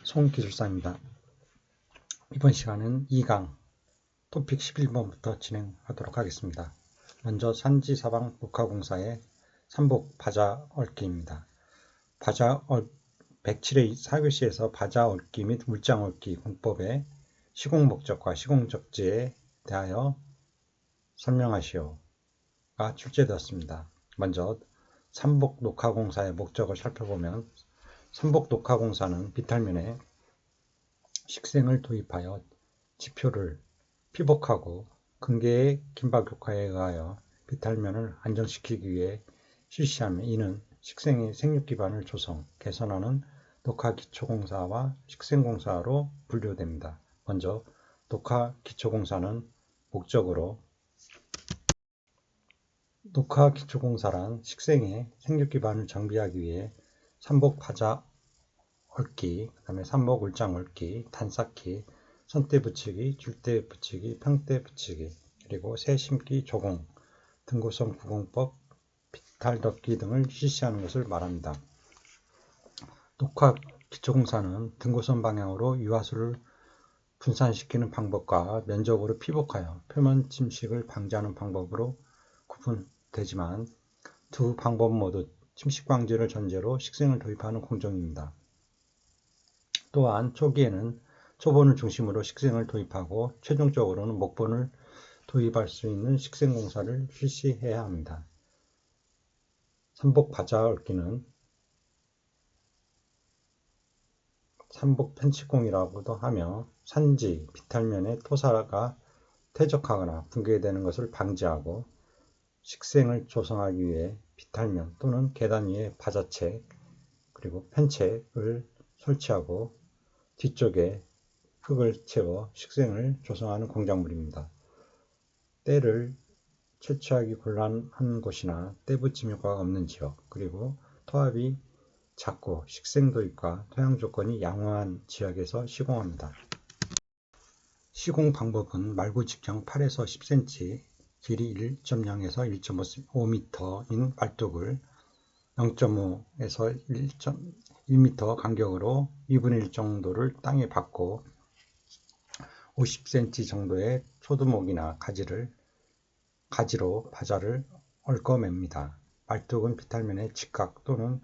송기술사입니다. 이번 시간은 2강 토픽 11번부터 진행하도록 하겠습니다. 먼저 산지사방 녹화공사의 삼복 바자 얽기입니다. 107회 4교시에서 바자 얽기 및 물장 얽기 공법의 시공 목적과 시공 적지에 대하여 설명하시오가 출제되었습니다. 먼저 삼복 녹화공사의 목적을 살펴보면 삼복 녹화공사는 비탈면에 식생을 도입하여 지표를 피복하고 근개의 긴박 효과에 의하여 비탈면을 안정시키기 위해 실시하며 이는 식생의 생육 기반을 조성, 개선하는 녹화기초공사와 식생공사로 분류됩니다. 먼저 녹화기초공사는 목적으로 녹화기초공사란 식생의 생육 기반을 정비하기 위해 삼복 바자 얽기, 그 다음에 삼복 울장 얽기, 단쌓기, 선대 붙이기, 줄대 붙이기, 평대 붙이기, 그리고 새 심기 조공, 등고선 구공법, 비탈 덮기 등을 실시하는 것을 말합니다. 녹화 기초공사는 등고선 방향으로 유화수를 분산시키는 방법과 면적으로 피복하여 표면 침식을 방지하는 방법으로 구분되지만 두 방법 모두 침식 방지를 전제로 식생을 도입하는 공정입니다. 또한 초기에는 초본을 중심으로 식생을 도입하고 최종적으로는 목본을 도입할 수 있는 식생공사를 실시해야 합니다. 삼복 바자 얽기는 삼복 편측공이라고도 하며 산지, 비탈면에 토사가 퇴적하거나 붕괴되는 것을 방지하고 식생을 조성하기 위해 비탈면 또는 계단 위에 바자책 그리고 편책을 설치하고 뒤쪽에 흙을 채워 식생을 조성하는 공작물입니다. 때를 채취하기 곤란한 곳이나 때 붙임 효과가 없는 지역, 그리고 토합이 작고 식생 도입과 토양 조건이 양호한 지역에서 시공합니다. 시공 방법은 말구 직경 8에서 10cm, 길이 1.0에서 1.5m인 말뚝을 0.5에서 1m 간격으로 2분의 1 정도를 땅에 박고 50cm 정도의 초두목이나 가지로 바자를 얽어맵니다. 말뚝은 비탈면의 직각 또는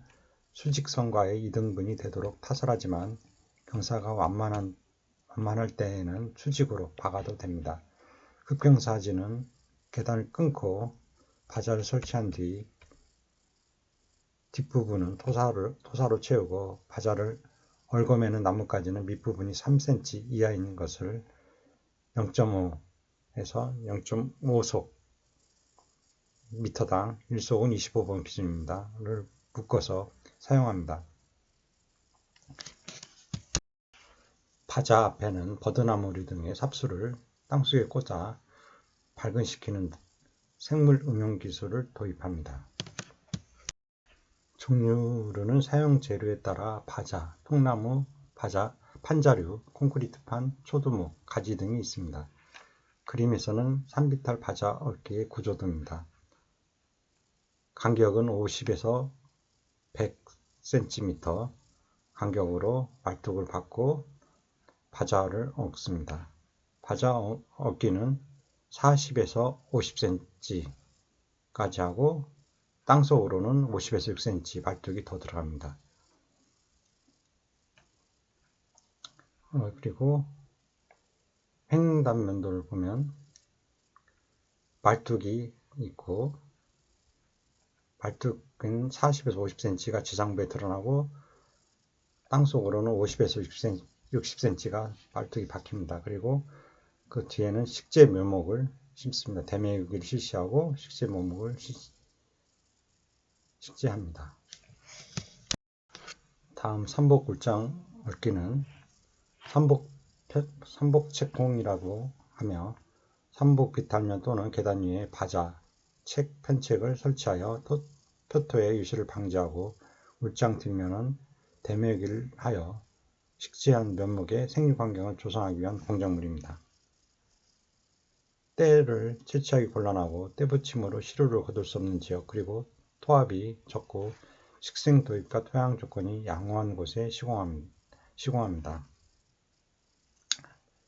수직선과의 이등분이 되도록 타설하지만 경사가 완만할 때에는 수직으로 박아도 됩니다. 급경사지는 계단을 끊고 바자를 설치한 뒤 뒷부분은 토사로 채우고 바자를 얽어매는 나뭇가지는 밑부분이 3cm 이하인 것을 0.5에서 0.5속 미터당 1속은 25번 기준입니다.를 묶어서 사용합니다. 바자 앞에는 버드나무리 등의 삽수를 땅속에 꽂아 발근시키는 생물 응용 기술을 도입합니다. 종류로는 사용 재료에 따라 바자, 통나무, 판자류, 콘크리트판, 초두목, 가지 등이 있습니다. 그림에서는 산비탈 바자 얽기의 구조도입니다. 간격은 50에서 100cm 간격으로 말뚝을 박고 바자를 얽습니다. 바자 얽기는 40에서 50cm까지 하고 땅속으로는 50에서 6cm 말뚝이 더 들어갑니다. 그리고 횡단면도를 보면 말뚝이 있고 말뚝은 40에서 50cm가 지상부에 드러나고 땅속으로는 50에서 60cm가 말뚝이 박힙니다. 그리고 그 뒤에는 식재 묘목을 심습니다. 대매유기를 실시하고 식재 묘목을 식재합니다. 다음 삼복 울장 얽기는 삼복 책공이라고 하며 삼복 비탈면 또는 계단 위에 바자, 편책을 설치하여 표토의 유실을 방지하고 울장 뒷면은 대매유기를 하여 식재한 면목의 생육 환경을 조성하기 위한 공작물입니다. 때를 채취하기 곤란하고 때 붙임으로 시료를 거둘 수 없는 지역, 그리고 토합이 적고 식생 도입과 토양 조건이 양호한 곳에 시공합니다. 시공합니다.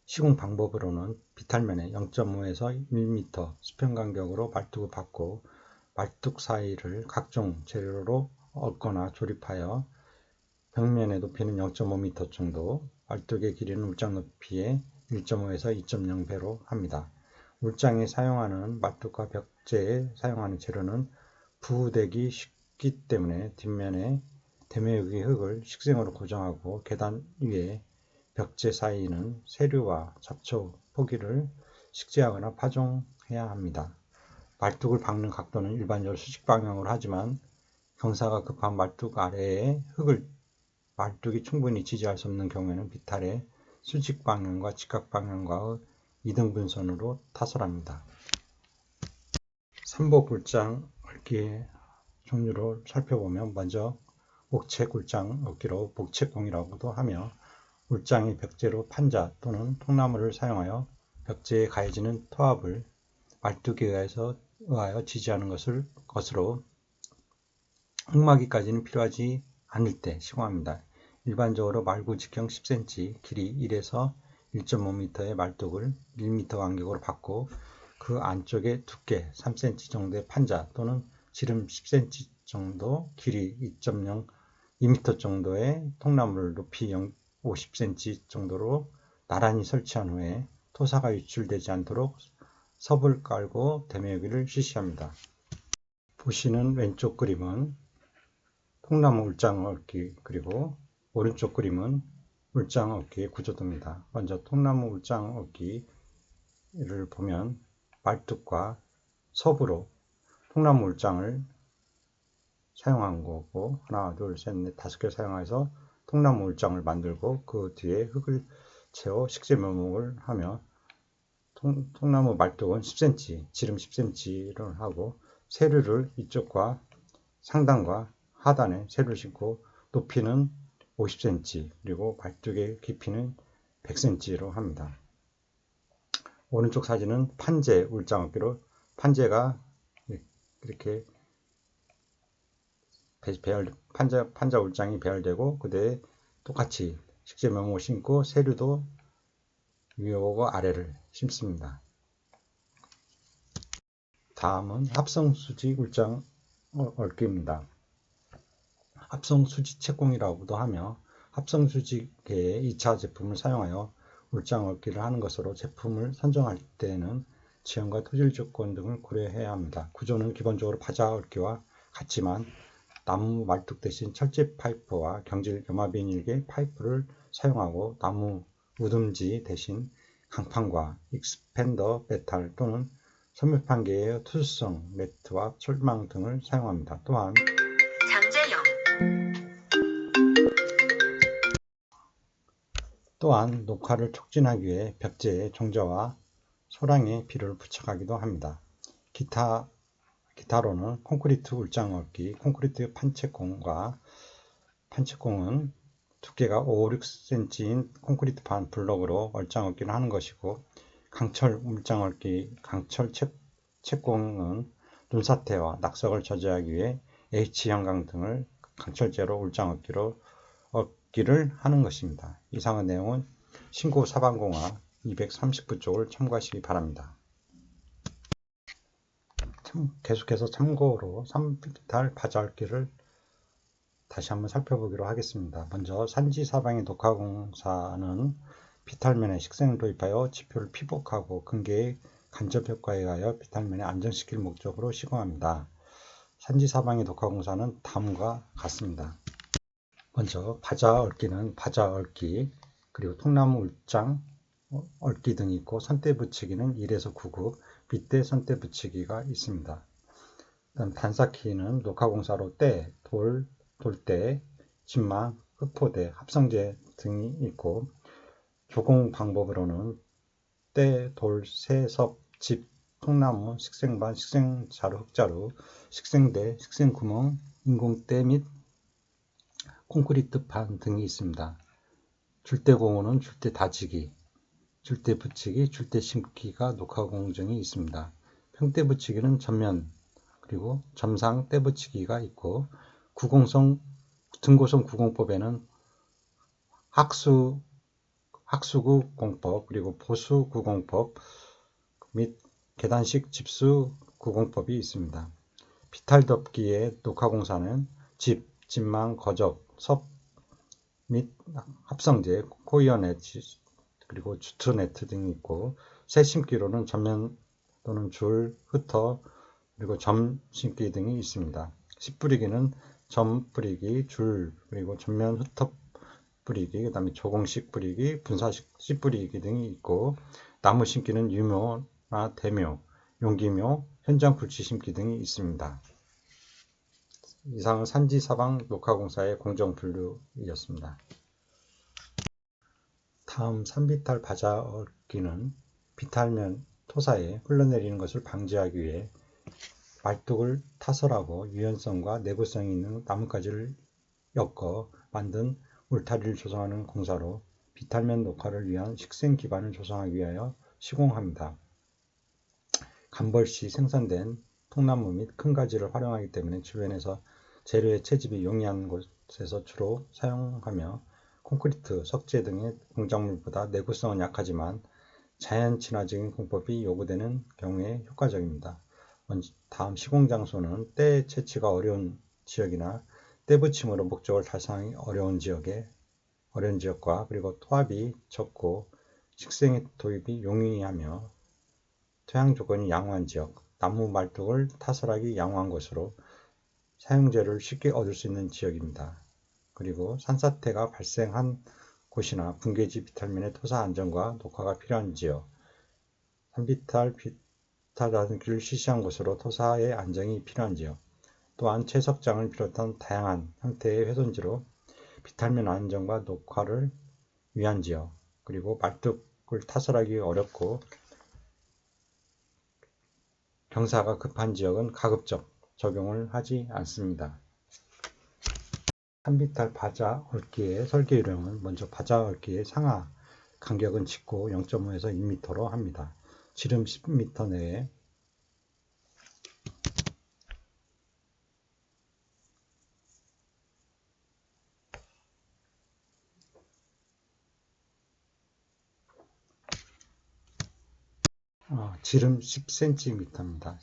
시공 방법으로는 비탈면에 0.5에서 1m 수평 간격으로 말뚝을 받고 말뚝 사이를 각종 재료로 얽거나 조립하여 벽면의 높이는 0.5m 정도, 말뚝의 길이는 울장 높이의 1.5에서 2.0배로 합니다. 울장에 사용하는 말뚝과 벽재에 사용하는 재료는 부대기 쉽기 때문에 뒷면에 대매유기 흙을 식생으로 고정하고 계단 위에 벽재 사이는 세류와 잡초, 포기를 식재하거나 파종해야 합니다. 말뚝을 박는 각도는 일반적으로 수직 방향으로 하지만 경사가 급한 말뚝 아래에 흙을 말뚝이 충분히 지지할 수 없는 경우에는 비탈의 수직 방향과 직각 방향과의 이등분선으로 타설합니다. 삼복 울장 얽기의 종류를 살펴보면 먼저 목책 울장 얽기로 목책공이라고도 하며 울장의 벽재로 판자 또는 통나무를 사용하여 벽재에 가해지는 토합을 말뚝에 의하여 지지하는 것으로 흙막이까지는 필요하지 않을 때 시공합니다. 일반적으로 말구 직경 10cm, 길이 1에서 1.5m의 말뚝을 1m 간격으로 받고 그 안쪽에 두께 3cm 정도의 판자 또는 지름 10cm 정도, 길이 2m 정도의 통나무를 높이 50cm 정도로 나란히 설치한 후에 토사가 유출되지 않도록 섭을 깔고 대매유기를 실시합니다. 보시는 왼쪽 그림은 통나무 울장 얽기 그리고 오른쪽 그림은 울장 얽기의 구조도입니다. 먼저 통나무 울장 얽기를 보면 말뚝과 섭으로 통나무 울장을 사용한 거고 하나, 둘, 셋, 넷, 5개 사용해서 통나무 울장을 만들고 그 뒤에 흙을 채워 식재 묘목을 하며 통나무 말뚝은 10cm, 지름 10cm를 하고 세류를 이쪽과 상단과 하단에 세류를 싣고 높이는 50cm 그리고 말뚝의 깊이는 100cm로 합니다. 오른쪽 사진은 판재 울장 얽기로 판재가 이렇게 판자 울장이 배열되고 그대에 똑같이 식재 묘목을 심고 세류도 위하고 아래를 심습니다. 다음은 합성수지 울장 얽기입니다. 합성수지 채공이라고도 하며 합성수지계의 2차 제품을 사용하여 울장 얽기를 하는 것으로 제품을 선정할 때에는 지형과 토질 조건 등을 고려해야 합니다. 구조는 기본적으로 바자 얽기와 같지만 나무 말뚝 대신 철제 파이프와 경질 염화비닐계 파이프를 사용하고 나무 우듬지 대신 강판과 익스펜더 메탈 또는 섬유판계의 투수성 매트와 철망 등을 사용합니다. 또한 녹화를 촉진하기 위해 벽재에 종자와 소량의 비료를 부착하기도 합니다. 기타로는 콘크리트 울장 얽기, 콘크리트 판채공과 판채공은 두께가 5, 6cm인 콘크리트 판 블럭으로 울장 얽기를 하는 것이고 강철 울장 얽기, 강철 채공은 눈사태와 낙석을 저지하기 위해 H형광 등을 강철재로 울장 얽기를 하는 것입니다. 이상한 내용은 신고 사방공화 239쪽을 참고하시기 바랍니다. 계속해서 참고로 3비탈 바자 얽기를 다시 한번 살펴보기로 하겠습니다. 먼저 산지사방의 녹화공사는 비탈면에 식생을 도입하여 지표를 피복하고 근개의 간접 효과에 의하여 비탈면에 안정시킬 목적으로 시공합니다. 산지사방의 녹화공사는 다음과 같습니다. 먼저 바자 얽기는 바자 얽기, 그리고 통나무 울장 얽기 등이 있고 선대 붙이기는 1에서 9급, 밑대 선대 붙이기가 있습니다. 그다음 단쌓기는 녹화공사로 때, 돌대, 진망, 흑포대, 합성재 등이 있고 조공 방법으로는 때, 돌, 새, 섭, 집, 통나무, 식생반, 식생자루, 흙자루, 식생대, 식생구멍, 인공대 및 콘크리트 판 등이 있습니다. 줄대공으로는 줄대 다지기, 줄대 붙이기, 줄대 심기가 녹화 공정이 있습니다. 평대 붙이기는 전면 그리고 점상 대 붙이기가 있고 등고성 구공법에는 학수구 공법, 그리고 보수구공법 및 계단식 집수구공법이 있습니다. 비탈덮기의 녹화공사는 집, 집망, 거적, 섭 및 합성제, 코이어 네트, 그리고 주트 네트 등이 있고, 새 심기로는 전면 또는 줄, 흩어, 그리고 점 심기 등이 있습니다. 씨 뿌리기는 점 뿌리기, 줄, 그리고 전면 흩어 뿌리기, 그 다음에 조공식 뿌리기, 분사식 씨 뿌리기 등이 있고, 나무 심기는 유묘나 대묘, 용기묘, 현장 굴치 심기 등이 있습니다. 이상은 산지사방 녹화공사의 공정분류이었습니다. 다음 산비탈 바자기는 비탈면 토사에 흘러내리는 것을 방지하기 위해 말뚝을 타설하고 유연성과 내구성이 있는 나뭇가지를 엮어 만든 울타리를 조성하는 공사로 비탈면 녹화를 위한 식생 기반을 조성하기 위하여 시공합니다. 간벌 시 생산된 통나무 및 큰 가지를 활용하기 때문에 주변에서 재료의 채집이 용이한 곳에서 주로 사용하며 콘크리트, 석재 등의 공작물보다 내구성은 약하지만 자연 친화적인 공법이 요구되는 경우에 효과적입니다. 다음 시공 장소는 때 채취가 어려운 지역이나 때 붙임으로 목적을 달성하기 어려운 지역과 그리고 토합이 적고 식생의 도입이 용이하며 토양 조건이 양호한 지역, 나무 말뚝을 타설하기 양호한 곳으로 사용재료를 쉽게 얻을 수 있는 지역입니다. 그리고 산사태가 발생한 곳이나 붕괴지 비탈면의 토사 안정과 녹화가 필요한 지역, 산비탈 실시한 곳으로 토사의 안정이 필요한 지역, 또한 채석장을 비롯한 다양한 형태의 훼손지로 비탈면 안정과 녹화를 위한 지역, 그리고 말뚝을 타설하기 어렵고 경사가 급한 지역은 가급적 적용을 하지 않습니다. 산비탈 바자 얽기의 설계 요령은 먼저 바자 얽기의 상하 간격은 짚고 0.5에서 1m로 합니다. 지름 10m 내에 지름 10cm입니다.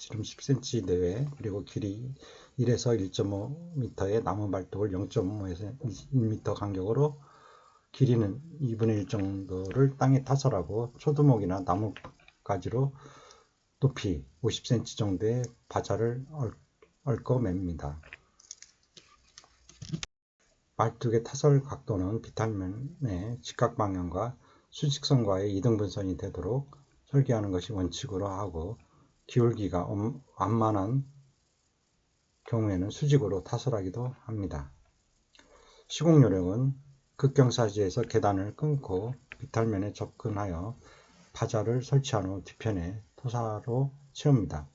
지름 10cm 내외, 그리고 길이 1에서 1.5m의 나무 발톱을 0.5에서 1m 간격으로 길이는 2분의 1 정도를 땅에 타설하고 초두목이나 나뭇가지로 높이 50cm 정도의 바자를 얽어 맵니다. 말뚝의 타설 각도는 비탈면의 직각 방향과 수직선과의 이등분선이 되도록 설계하는 것이 원칙으로 하고, 기울기가 완만한 경우에는 수직으로 타설하기도 합니다. 시공 요령은 극경사지에서 계단을 끊고 비탈면에 접근하여 바자를 설치한 후 뒤편에 토사로 채웁니다.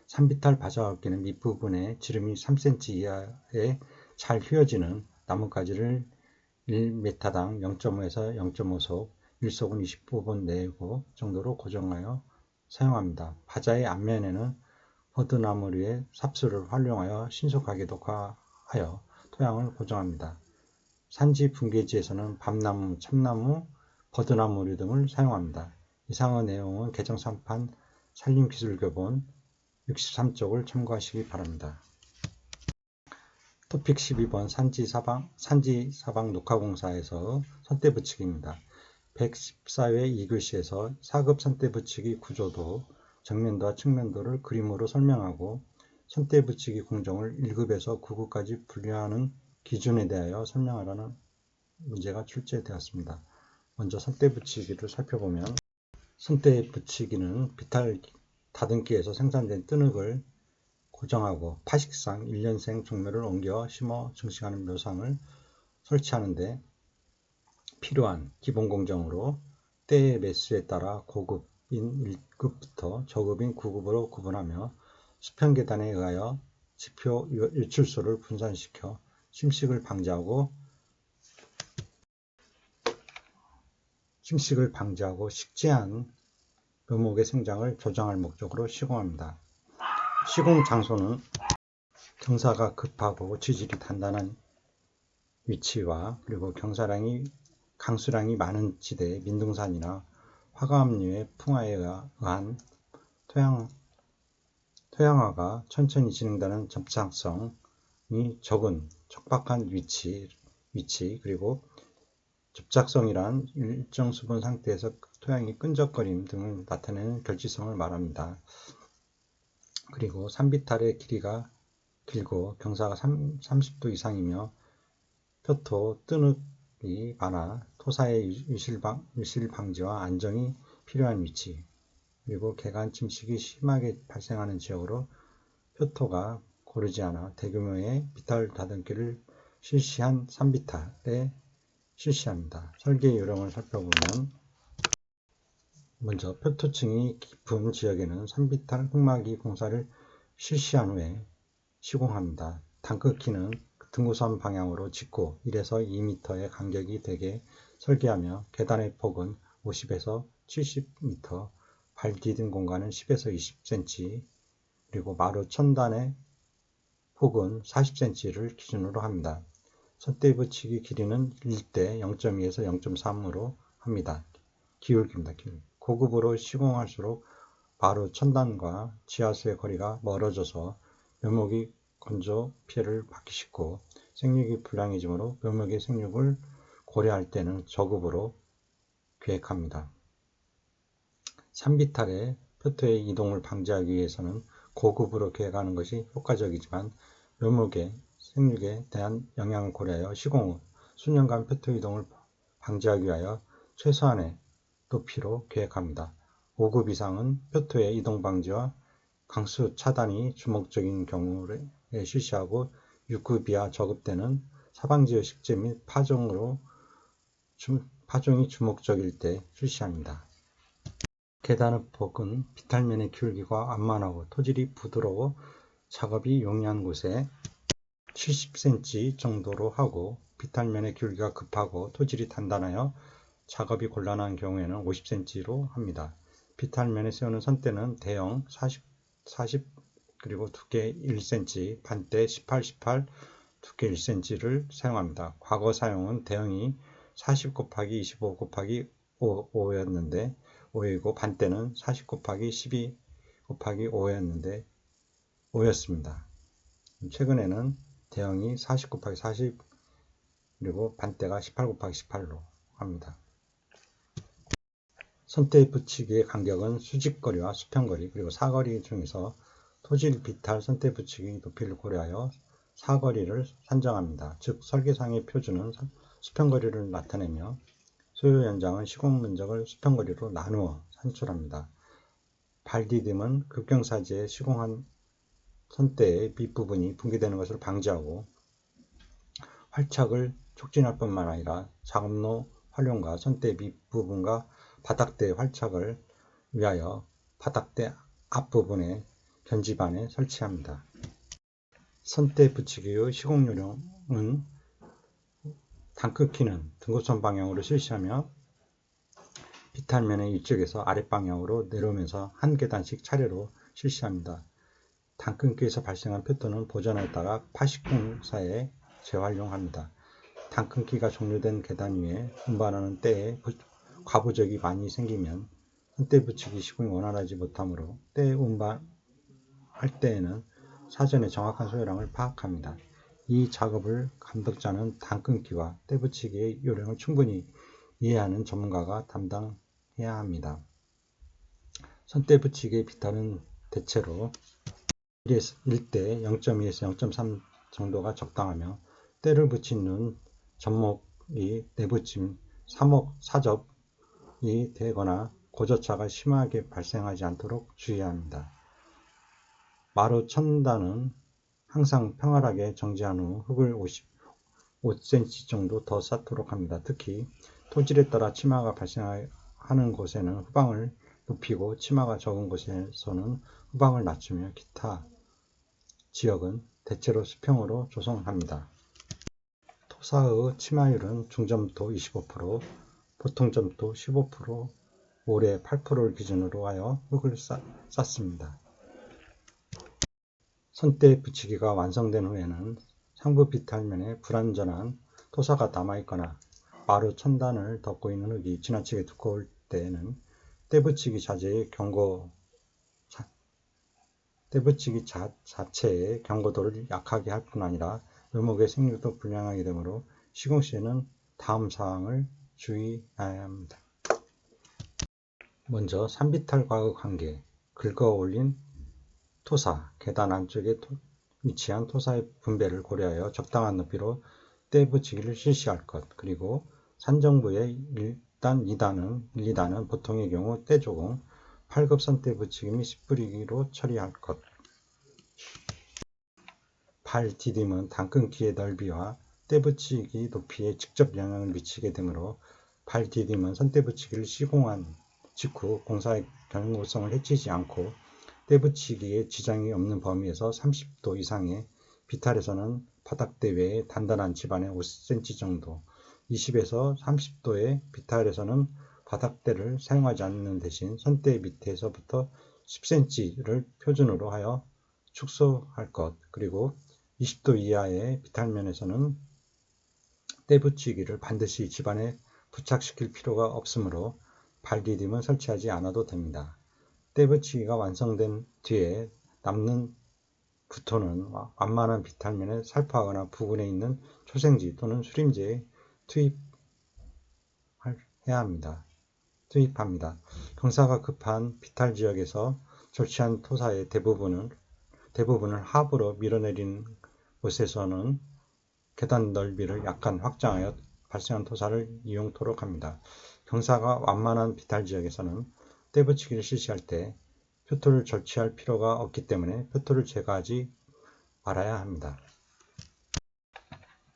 산비탈 바자 얽기는 밑부분에 지름이 3cm 이하에 잘 휘어지는 나뭇가지를 1m당 0.5에서 0.5속, 1속은 25번 내고 정도로 고정하여 사용합니다. 바자의 앞면에는 버드나무류의 삽수를 활용하여 신속하게 녹화하여 토양을 고정합니다. 산지 붕괴지에서는 밤나무, 참나무, 버드나무류 등을 사용합니다. 이상의 내용은 개정산판 산림기술교본 63쪽을 참고하시기 바랍니다. 토픽 12번 산지사방 녹화공사에서 선대 붙이기입니다. 114회 2글씨에서 4급 선대 붙이기 구조도, 정면도와 측면도를 그림으로 설명하고 선대 붙이기 공정을 1급에서 9급까지 분류하는 기준에 대하여 설명하라는 문제가 출제되었습니다. 먼저 선대 붙이기를 살펴보면, 선대 붙이기는 비탈 다듬기에서 생산된 뜨늑을 고정하고 파식상 1년생 종묘를 옮겨 심어 증식하는 묘상을 설치하는데 필요한 기본 공정으로 때의 매수에 따라 고급인 1급부터 저급인 9급으로 구분하며 수평계단에 의하여 지표 유출소를 분산시켜 침식을 방지하고 식재한 묘목의 생장을 조장할 목적으로 시공합니다. 시공 장소는 경사가 급하고 지질이 단단한 위치와 그리고 강수량이 많은 지대, 민둥산이나 화가암류의 풍화에 의한 토양화가 천천히 진행되는 접착성이 적은 척박한 위치 그리고 접착성이란 일정 수분 상태에서 토양이 끈적거림 등을 나타내는 결지성을 말합니다. 그리고 산비탈의 길이가 길고 경사가 30도 이상이며 표토, 뜨늑이 많아 토사의 유실 방지와 안정이 필요한 위치, 그리고 개간 침식이 심하게 발생하는 지역으로 표토가 고르지 않아 대규모의 비탈 다듬기를 실시한 산비탈에 실시합니다. 설계 요령을 살펴보면 먼저 표토층이 깊은 지역에는 산비탈 흙막이 공사를 실시한 후에 시공합니다. 땅끝키는 등고선 방향으로 짓고 1에서 2m의 간격이 되게 설계하며 계단의 폭은 50에서 70m, 발 디딘 공간은 10에서 20cm, 그리고 마루 천단의 폭은 40cm를 기준으로 합니다. 선대 붙이기 길이는 1대 0.2에서 0.3으로 합니다. 기울기입니다. 고급으로 시공할수록 마루 천단과 지하수의 거리가 멀어져서 묘목이 건조 피해를 받기 쉽고 생육이 불량해지므로 묘목의 생육을 고려할 때는 저급으로 계획합니다. 산비탈의 표토의 이동을 방지하기 위해서는 고급으로 계획하는 것이 효과적이지만 묘목의 생육에 대한 영향을 고려하여 시공 후 수년간 표토 이동을 방지하기 위하여 최소한의 높이로 계획합니다. 5급 이상은 표토의 이동 방지와 강수 차단이 주목적인 경우에 실시하고 6급 이하 저급 때는 사방지의 식재 및 파종이 주목적일 때 실시합니다. 계단의 폭은 비탈면의 기울기가 완만하고 토질이 부드러워 작업이 용이한 곳에 70cm 정도로 하고 비탈면의 기울기가 급하고 토질이 단단하여 작업이 곤란한 경우에는 50cm로 합니다. 비탈면에 세우는 선대는 대형 40 그리고 두께 1cm, 반대 18, 두께 1cm를 사용합니다. 과거 사용은 대형이 40 곱하기 25 곱하기 5였는데 5이고 반대는 40 곱하기 12 곱하기 5였습니다. 최근에는 대형이 40 곱하기 40 그리고 반대가 18 곱하기 18로 합니다. 선대 붙이기의 간격은 수직거리와 수평거리 그리고 사거리 중에서 토질 비탈 선대 붙이기 높이를 고려하여 사거리를 산정합니다. 즉 설계상의 표준은 수평거리를 나타내며 소요 연장은 시공 면적을 수평거리로 나누어 산출합니다. 발 디딤은 급경사지에 시공한 선대의 밑부분이 붕괴되는 것을 방지하고 활착을 촉진할 뿐만 아니라 작업로 활용과 선대 밑부분과 바닥대 활착을 위하여 바닥대 앞부분에 견지반에 설치합니다. 선대 붙이기의 시공 요령은 땅끝키는 등고선 방향으로 실시하며 비탈면의 위쪽에서 아랫방향으로 내려오면서 한 계단씩 차례로 실시합니다. 땅끝기에서 발생한 표토는 보존했다가 파식공사에 재활용합니다. 땅끝기가 종료된 계단 위에 운반하는 때에 과부적이 많이 생기면 선대 붙이기 시공이 원활하지 못하므로 때 운반할 때에는 사전에 정확한 소요량을 파악합니다. 이 작업을 감독자는 땅끝기와 때 붙이기의 요령을 충분히 이해하는 전문가가 담당해야 합니다. 선대 붙이기의 비탈은 대체로 1대 0.2에서 0.3 정도가 적당하며 때를 붙인 눈 접목이 내붙임 사접이 되거나 고저차가 심하게 발생하지 않도록 주의해야 합니다. 마루 천단은 항상 평활하게 정지한 후 흙을 5cm 정도 더 쌓도록 합니다. 특히 토질에 따라 치마가 발생하는 곳에는 후방을 높이고 치마가 적은 곳에서는 후방을 낮추며 기타 지역은 대체로 수평으로 조성합니다. 토사의 치마율은 중점토 25%, 보통점토 15%, 올해 8%를 기준으로 하여 흙을 쌓습니다. 선대 붙이기가 완성된 후에는 상부 비탈면에 불완전한 토사가 남아있거나 마루 천단을 덮고 있는 흙이 지나치게 두꺼울 때에는 떼붙이기 자체의 경고도를 약하게 할 뿐 아니라 묘목의 생육도 불량하게 되므로 시공 시에는 다음 사항을 주의해야 합니다. 먼저 산비탈과의 관계, 긁어 올린 토사, 계단 안쪽에 위치한 토사의 분배를 고려하여 적당한 높이로 떼붙이기를 실시할 것, 그리고 산정부의 1단, 2단은 보통의 경우 떼조공, 8급 선떼붙이기 및 싯뿌리기로 처리할 것. 발 디딤은 단 끊기의 넓이와 떼붙이기 높이에 직접 영향을 미치게 되므로 발 디딤은 선떼붙이기를 시공한 직후 공사의 견고성을 해치지 않고 떼붙이기에 지장이 없는 범위에서 30도 이상의 비탈에서는 바닥대 외에 단단한 집안의 5cm 정도, 20에서 30도의 비탈에서는 바닥대를 사용하지 않는 대신 선대 밑에서부터 10cm를 표준으로 하여 축소할 것, 그리고 20도 이하의 비탈면에서는 떼붙이기를 반드시 집안에 부착시킬 필요가 없으므로 발디딤은 설치하지 않아도 됩니다. 떼붙이기가 완성된 뒤에 남는 부토는 완만한 비탈면에 살포하거나 부근에 있는 초생지 또는 수림제에 투입합니다. 경사가 급한 비탈 지역에서 절취한 토사의 대부분을 하부로 밀어내린 곳에서는 계단 넓이를 약간 확장하여 발생한 토사를 이용토록 합니다. 경사가 완만한 비탈 지역에서는 떼붙이기를 실시할 때 표토를 절취할 필요가 없기 때문에 표토를 제거하지 말아야 합니다.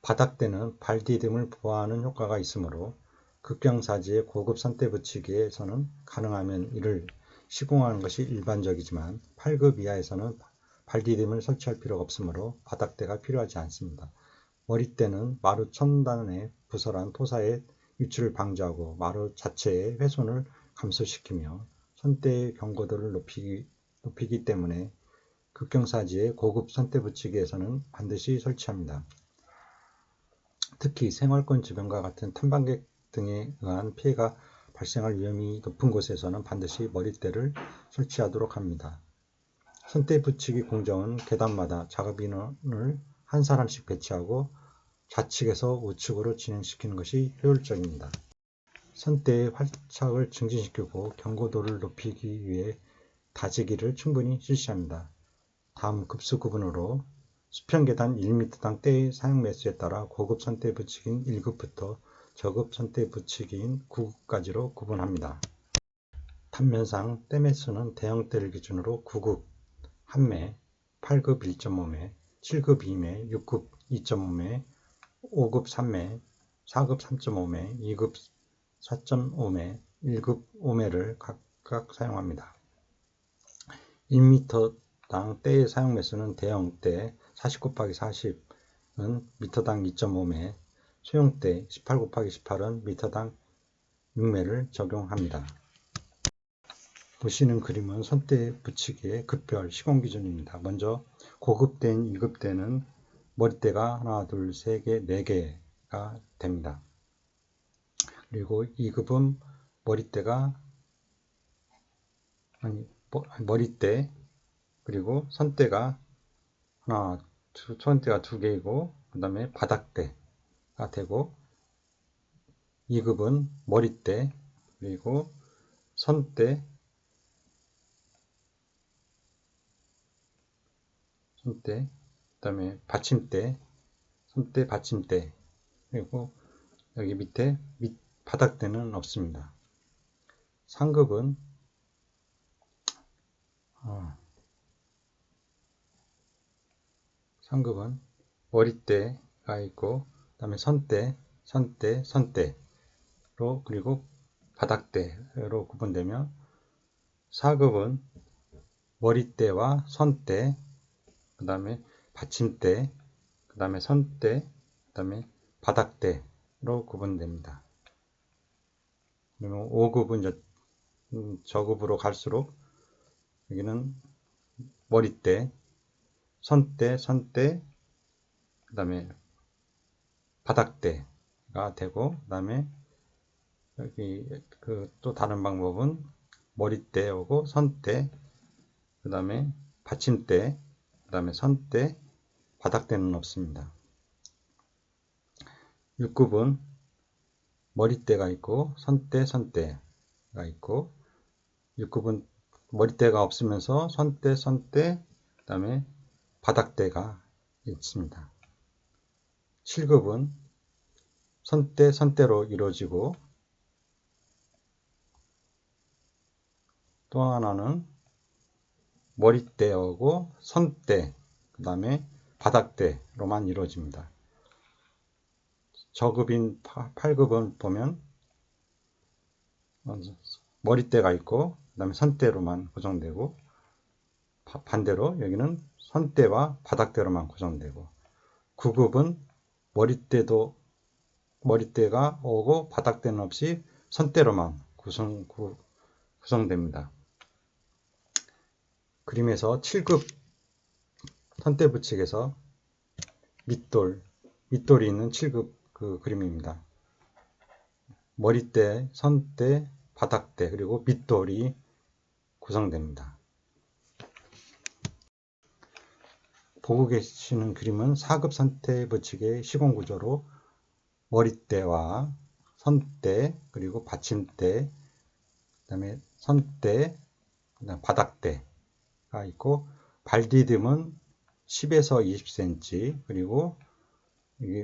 바닥대는 발디딤을 보호하는 효과가 있으므로 극경사지의 고급 선떼붙이기에서는 가능하면 이를 시공하는 것이 일반적이지만 8급 이하에서는 발디딤을 설치할 필요가 없으므로 바닥대가 필요하지 않습니다. 머리대는 마루 천단에 부설한 토사의 유출을 방지하고 마루 자체의 훼손을 감소시키며 선대의 경고도를 높이기 때문에 극경사지의 고급 선떼붙이기에서는 반드시 설치합니다. 특히 생활권 주변과 같은 탐방객 등에 의한 피해가 발생할 위험이 높은 곳에서는 반드시 머리대를 설치하도록 합니다. 선떼붙이기 공정은 계단마다 작업 인원을 한 사람씩 배치하고 좌측에서 우측으로 진행시키는 것이 효율적입니다. 선대의 활착을 증진시키고 경고도를 높이기 위해 다지기를 충분히 실시합니다. 다음 급수 구분으로 수평계단 1m당 떼의 사용 매수에 따라 고급 선대 붙이기인 1급부터 저급 선대 붙이기인 9급까지로 구분합니다. 단면상 떼 매수는 대형떼를 기준으로 9급 1매, 8급 1.5매, 7급 2매, 6급 2.5매, 5급 3매, 4급 3.5매, 2급 4.5매, 1급 5매를 각각 사용합니다. 1m당 떼의 사용 매수는 대형떼 40 곱하기 40은 미터당 2.5매, 소형떼 18 곱하기 18은 미터당 6매를 적용합니다. 보시는 그림은 선대 붙이기의 급별 시공 기준입니다. 먼저 고급대인 2급대는 머리대가 하나, 둘, 세 개, 네 개가 됩니다. 그리고 2급은 머리대 그리고 선대가 선대가 두 개이고 그 다음에 바닥대가 되고 2급은 머리대 그리고 선대 그 다음에 받침대 선대 받침대 그리고 여기 밑에 바닥대는 없습니다. 상급은 머리대가 있고 그 다음에 선대로 그리고 바닥대로 구분되며 4급은 머리대와 선대 그 다음에 받침대 그 다음에 선대 그 다음에 바닥대로 구분됩니다. 그리고 5급은 이제 저급으로 갈수록 여기는 머리대 선대 그 다음에 바닥대가 되고, 그 다음에 여기 또 다른 방법은 머리대 오고 선대, 그 다음에 받침대, 그 다음에 선대, 바닥대는 없습니다. 6급은 머리대가 있고 선대가 있고, 6급은 머리대가 없으면서 선대, 그 다음에 바닥대가 있습니다. 7급은 선대로 이루어지고, 또 하나는 머리대하고 선대, 그 다음에 바닥대로만 이루어집니다. 저급인 8급은 보면 머리대가 있고, 그 다음에 선대로만 구성되고, 반대로 여기는 선대와 바닥대로만 구성되고, 9급은 머리대가 오고 바닥대는 없이 선대로만 구성됩니다. 그림에서 7급 선대 부칙에서 밑돌이 있는 7급 그 그림입니다. 머리대, 선대, 바닥대, 그리고 밑돌이 구성됩니다. 보고 계시는 그림은 4급 선대 부칙의 시공 구조로 머리대와 선대, 그리고 받침대, 그 다음에 선대, 그다음 바닥대가 있고, 발 디딤은 10에서 20cm, 그리고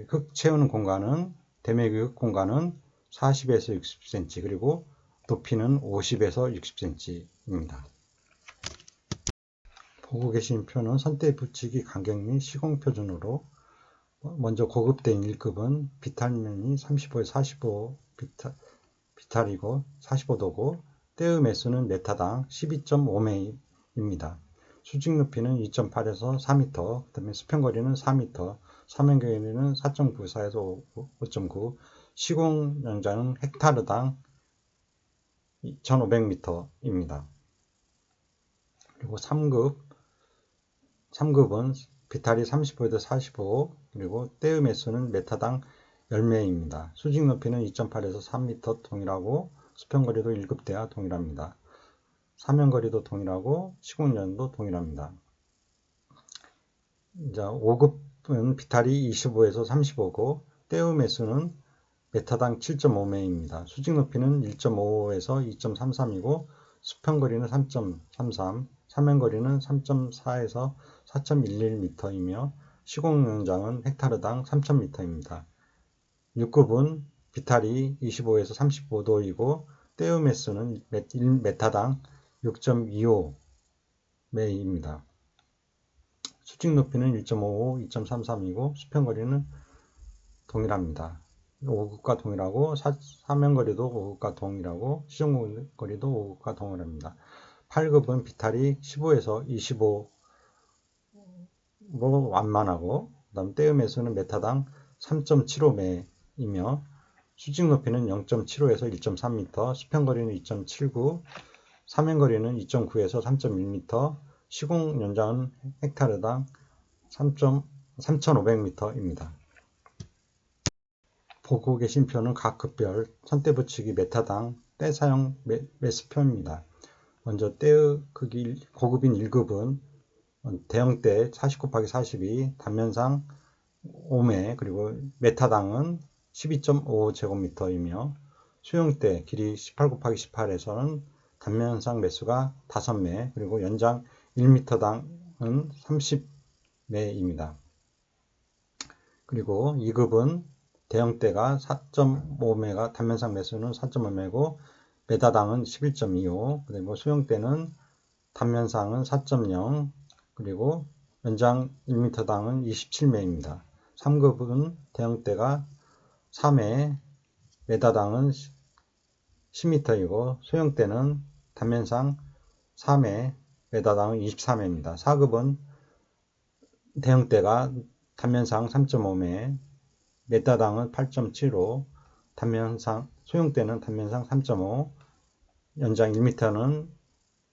흙 채우는 공간은 대매기 흙 공간은 40에서 60cm, 그리고 높이는 50에서 60cm입니다. 보고 계신 표는 선대 부칙이 간격 및 시공 표준으로, 먼저 고급된 1급은 비탈면이 35에서 45 비탈이고 45도고, 떼의 매수는 메타당 12.5m입니다. 수직 높이는 2.8에서 4m, 그 다음에 수평거리는 4m, 사면거리는 4.94에서 5.9, 시공 연장은 헥타르당 2,500m입니다. 그리고 3급은 비탈이 35에서 45, 그리고 떼의 매수는 메타당 10매입니다. 수직 높이는 2.8에서 3m 동일하고, 수평거리도 1급대와 동일합니다. 사면거리도 동일하고, 시공연도 동일합니다. 이제 5급은 비탈이 25에서 35고, 떼의 매수는 메타당 7.5매입니다. 수직 높이는 1.55에서 2.33이고, 수평거리는 3.33, 사면거리는 3.4에서 4.11m이며, 시공연장은 헥타르당 3,000m입니다. 6급은 비탈이 25에서 35도이고, 떼의 매수는 메타당 6.25매입니다. 수직 높이는 1.55, 2.33이고, 수평거리는 동일합니다. 5급과 동일하고, 사면거리도 5급과 동일하고, 시공거리도 5급과 동일합니다. 8급은 비탈이 15에서 25로 완만하고, 그 다음 떼의 매수는 메타당 3.75매이며, 수직 높이는 0.75에서 1.3m, 수평거리는 2.79, 사면거리는 2.9에서 3.1m, 시공 연장은 헥타르당 3,500m입니다. 보고 계신 표는 각 급별 선대 부칙이 메타당 떼 사용 매수표입니다. 먼저 떼의 크기 고급인 1급은 대형대 40 곱하기 42, 단면상 5매, 그리고 메타당은 12.5제곱미터이며, 수용대 길이 18 곱하기 18에서는 단면상 매수가 5매, 그리고 연장 1m당은 30매입니다. 그리고 2급은 대형대가 4.5매가 단면상 매수는 4.5매고, 메타당은 11.25, 그리고 수용대는 단면상은 4.0, 그리고 연장 1m당은 27매입니다. 3급은 대형대가 3회, 메타당은 10m이고, 소형대는 단면상 3회, 메타당은 23회입니다. 4급은 대형대가 단면상 3.5매, 메타당은 8.75, 소형대는 단면상 3.5, 연장 1m는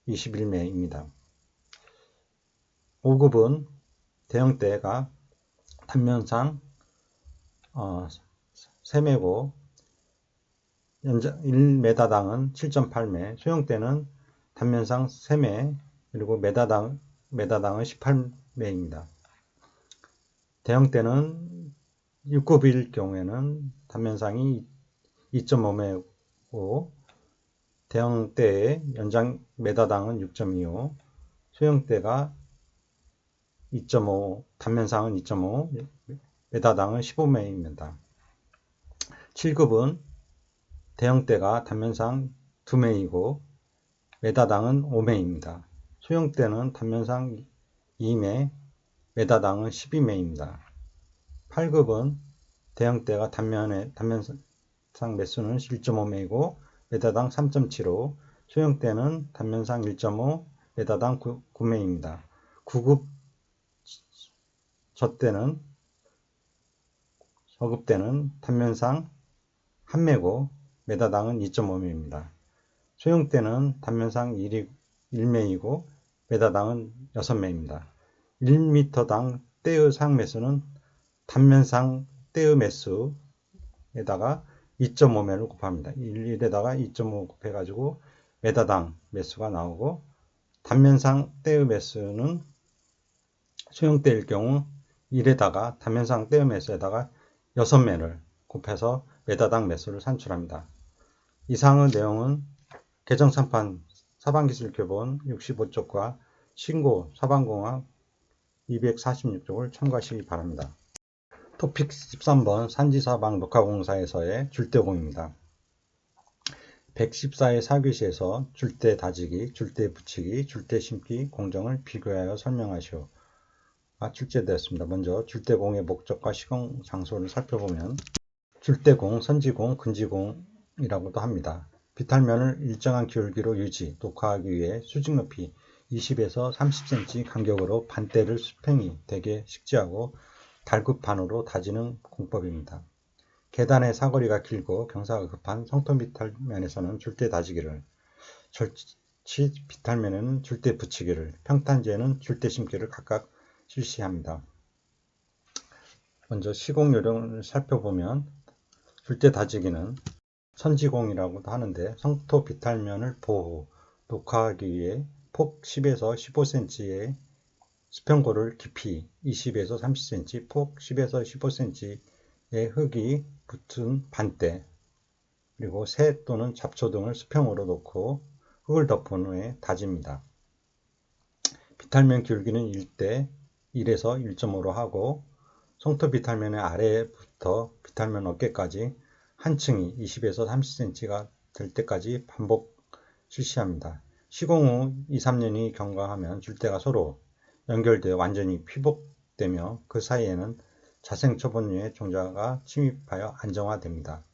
21매입니다. 5급은 대형대가 단면상 세매고 1m당은 7.8매, 소형대는 단면상 3매, 그리고 메다당은 18매입니다. 대형대는 6급일 경우에는 단면상이 2.5매고 대형대의 연장 메다당은 6.25, 소형대가 2.5, 단면상은 2.5, 메다당은 15매입니다. 7급은 대형대가 단면상 2매이고 메다당은 5매입니다. 소형대는 단면상 2매, 메다당은 12매입니다. 8급은 대형대가 단면상 매수는 1.5매이고 메다당 3.75, 소형대는 단면상 1.5, 메다당 9매입니다. 9급 저급대는 단면상 1매고 메다당은 2.5매입니다. 소형대는 단면상 1매이고 메다당은 6매입니다. 1m당 대의 상매수는 단면상 대의 매수에다가 2.5매를 곱합니다. 1에다가 2.5 곱해가지고 메다당 매수가 나오고, 단면상 대의 매수는 소형대일 경우 1에다가 단면상 대의 매수에다가 6매를 곱해서 메다당 매수를 산출합니다. 이상의 내용은 개정참판 사방기술교본 65쪽과 신고 사방공학 246쪽을 참고하시기 바랍니다. 토픽 13번 산지사방 녹화공사에서의 줄대공입니다. 114의 사교시에서 줄대 다지기, 줄대 붙이기, 줄대 심기 공정을 비교하여 설명하시오. 출제되었습니다. 먼저 줄대공의 목적과 시공 장소를 살펴보면 줄대공, 선지공, 근지공이라고도 합니다. 비탈면을 일정한 기울기로 유지, 녹화하기 위해 수직 높이 20에서 30cm 간격으로 반대를 수평이 되게 식지하고 달굽반으로 다지는 공법입니다. 계단의 사거리가 길고 경사가 급한 성토 비탈면에서는 줄대 다지기를, 절치 비탈면에는 줄대 붙이기를, 평탄지에는 줄대 심기를 각각 실시합니다. 먼저 시공 요령을 살펴보면 줄대 다지기는 선지공이라고도 하는데, 성토 비탈면을 보호, 녹화하기 위해 폭 10에서 15cm의 수평고를 깊이 20에서 30cm, 폭 10에서 15cm의 흙이 붙은 반대, 그리고 새 또는 잡초 등을 수평으로 놓고 흙을 덮은 후에 다집니다. 비탈면 기울기는 1대 1에서 1.5로 하고, 성토 비탈면의 아래부터 비탈면 어깨까지 한 층이 20에서 30cm가 될 때까지 반복 실시합니다. 시공 후 2, 3년이 경과하면 줄대가 서로 연결되어 완전히 피복되며 그 사이에는 자생 초본류의 종자가 침입하여 안정화됩니다.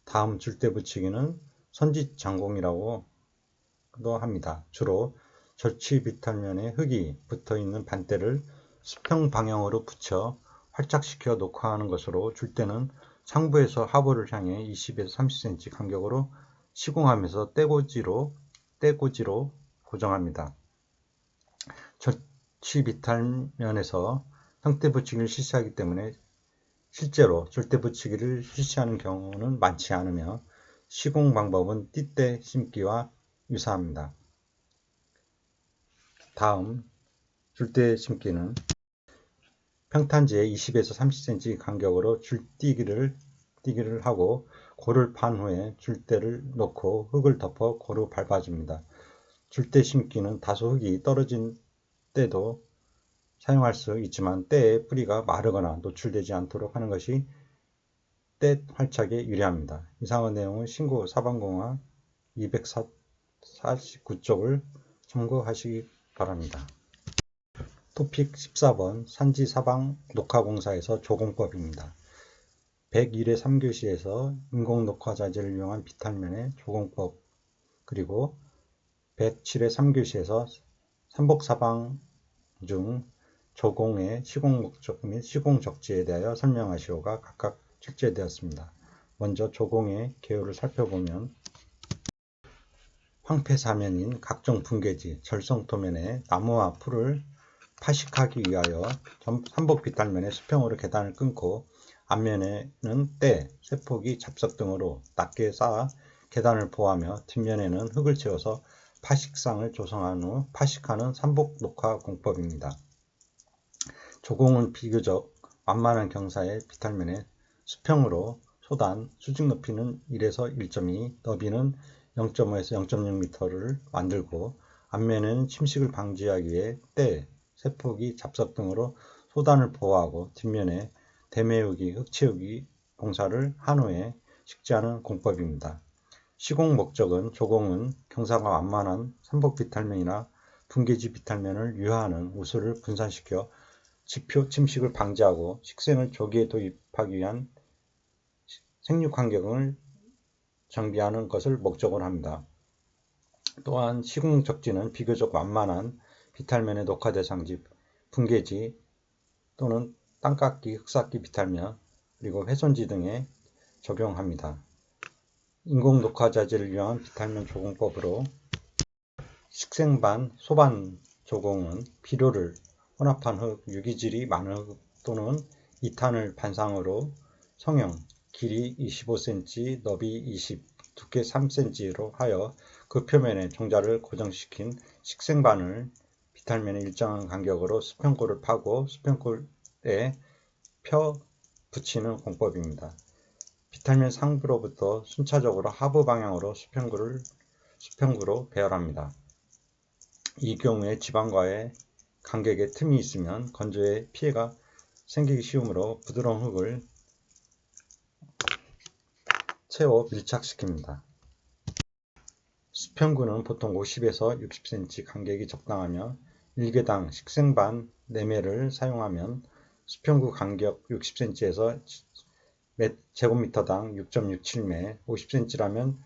다음 줄대 붙이기는 선지장공이라고도 합니다. 주로 절취 비탈면에 흙이 붙어있는 반대를 수평 방향으로 붙여 활착시켜 녹화하는 것으로, 줄대는 상부에서 하부를 향해 20에서 30cm 간격으로 시공하면서 떼고지로 고정합니다. 절취 비탈면에서 형태 붙이기를 실시하기 때문에 실제로 줄대 붙이기를 실시하는 경우는 많지 않으며, 시공 방법은 띠대 심기와 유사합니다. 다음 줄대 심기는 평탄지에 20에서 30cm 간격으로 줄뛰기를 하고, 고를 판 후에 줄대를 놓고 흙을 덮어 고루 밟아줍니다. 줄대 심기는 다소 흙이 떨어진 때도 사용할 수 있지만 때의 뿌리가 마르거나 노출되지 않도록 하는 것이 때 활착에 유리합니다. 이상의 내용은 신고 사방공학 249쪽을 참고하시기 바랍니다. 토픽 14번 산지사방 녹화공사에서 조공법입니다. 101의 3교시에서 인공녹화자재를 이용한 비탈면의 조공법, 그리고 107의 3교시에서 삼복사방 중 조공의 시공 목적 및 시공 적지에 대하여 설명하시오가 각각 출제되었습니다. 먼저 조공의 개요를 살펴보면 황폐사면인 각종 붕괴지, 절성토면에 나무와 풀을 파식하기 위하여 삼복 비탈면의 수평으로 계단을 끊고 앞면에는 때, 세포기, 잡석 등으로 낮게 쌓아 계단을 보호하며 뒷면에는 흙을 채워서 파식상을 조성한 후 파식하는 삼복 녹화 공법입니다. 조공은 비교적 완만한 경사의 비탈면에 수평으로 소단, 수직 높이는 1에서 1.2, 너비는 0.5에서 0.6m를 만들고 앞면에는 침식을 방지하기 위해 때, 세포기, 잡석 등으로 소단을 보호하고 뒷면에 대매우기, 흙채우기 공사를 한 후에 식재하는 공법입니다. 시공 목적은 조공은 경사가 완만한 삼복 비탈면이나 분계지 비탈면을 유화하는 우수를 분산시켜 지표 침식을 방지하고 식생을 조기에 도입하기 위한 생육 환경을 정비하는 것을 목적으로 합니다. 또한 시공 적지는 비교적 완만한 비탈면의 녹화 대상지, 분계지 또는 땅깎기, 흙쌓기 비탈면, 그리고 훼손지 등에 적용합니다. 인공 녹화 자재를 이용한 비탈면 조공법으로 식생반, 소반 조공은 비료를 혼합한 흙, 유기질이 많은 흙 또는 이탄을 반상으로 성형, 길이 25cm, 너비 20, 두께 3cm로 하여 그 표면에 종자를 고정시킨 식생반을 비탈면에 일정한 간격으로 수평골을 파고 수평골에 펴 붙이는 공법입니다. 비탈면 상부로부터 순차적으로 하부 방향으로 수평구로 배열합니다. 이 경우에 지방과의 간격에 틈이 있으면 건조에 피해가 생기기 쉬우므로 부드러운 흙을 채워 밀착시킵니다. 수평구는 보통 50에서 60cm 간격이 적당하며 1개당 식생반 4매를 사용하면 수평구 간격 60cm에서 제곱미터당 6.67매, 50cm라면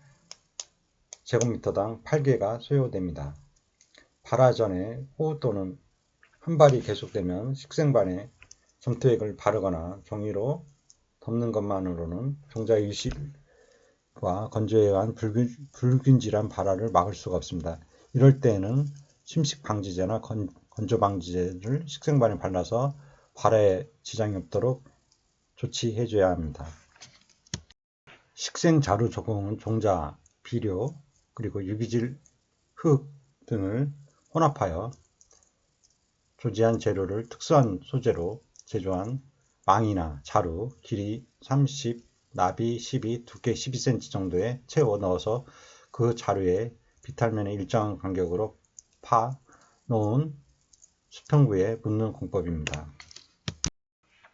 제곱미터당 8개가 소요됩니다. 발화 전에 호흡 또는 한발이 계속되면 식생반에 점토액을 바르거나 종이로 덮는 것만으로는 종자 유실과 건조에 의한 불균질한 발화를 막을 수가 없습니다. 이럴 때에는 침식 방지제나 건조 방지제를 식생반에 발라서 발화에 지장이 없도록 조치해줘야 합니다. 식생 자루 조공은 종자, 비료, 그리고 유기질, 흙 등을 혼합하여 조지한 재료를 특수한 소재로 제조한 망이나 자루, 길이 30, 나비 12, 두께 12cm 정도에 채워 넣어서 그 자루에 비탈면에 일정한 간격으로 파 놓은 수평구에 묻는 공법입니다.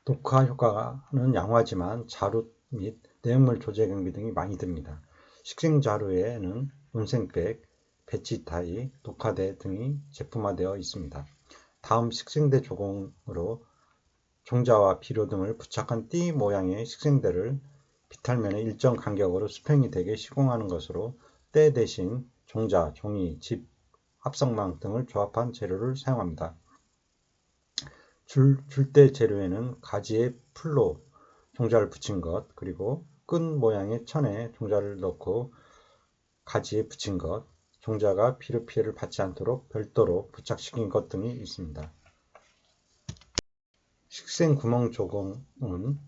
녹화 효과는 양호하지만 자루 및 내용물 조제 경비 등이 많이 듭니다. 식생 자루에는 논생백, 배지타이, 녹화대 등이 제품화되어 있습니다. 다음 식생대 조공으로 종자와 비료 등을 부착한 띠 모양의 식생대를 비탈면에 일정 간격으로 수평이 되게 시공하는 것으로 때 대신 종자, 종이, 집, 합성망 등을 조합한 재료를 사용합니다. 줄대 재료에는 가지에 풀로 종자를 붙인 것, 그리고 끈 모양의 천에 종자를 넣고 가지에 붙인 것, 종자가 비료 피해를 받지 않도록 별도로 부착시킨 것 등이 있습니다. 식생 구멍 조공은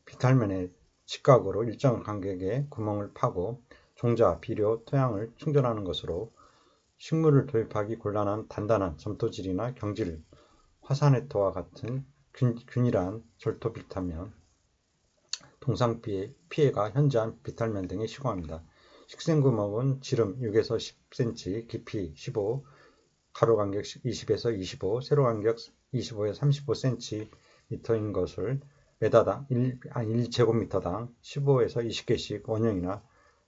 비탈면에 직각으로 일정 간격의 구멍을 파고 종자, 비료, 토양을 충전하는 것으로 식물을 도입하기 곤란한 단단한 점토질이나 경질, 화산해토와 같은 균일한 절토 비탈면, 동상 피해가 현저한 비탈면 등에 시공합니다. 식생구멍은 지름 6에서 10cm, 깊이 15, 가로 간격 20에서 25, 세로 간격 25에서 35cm인 것을 매다당 1제곱미터당 15에서 20개씩 원형이나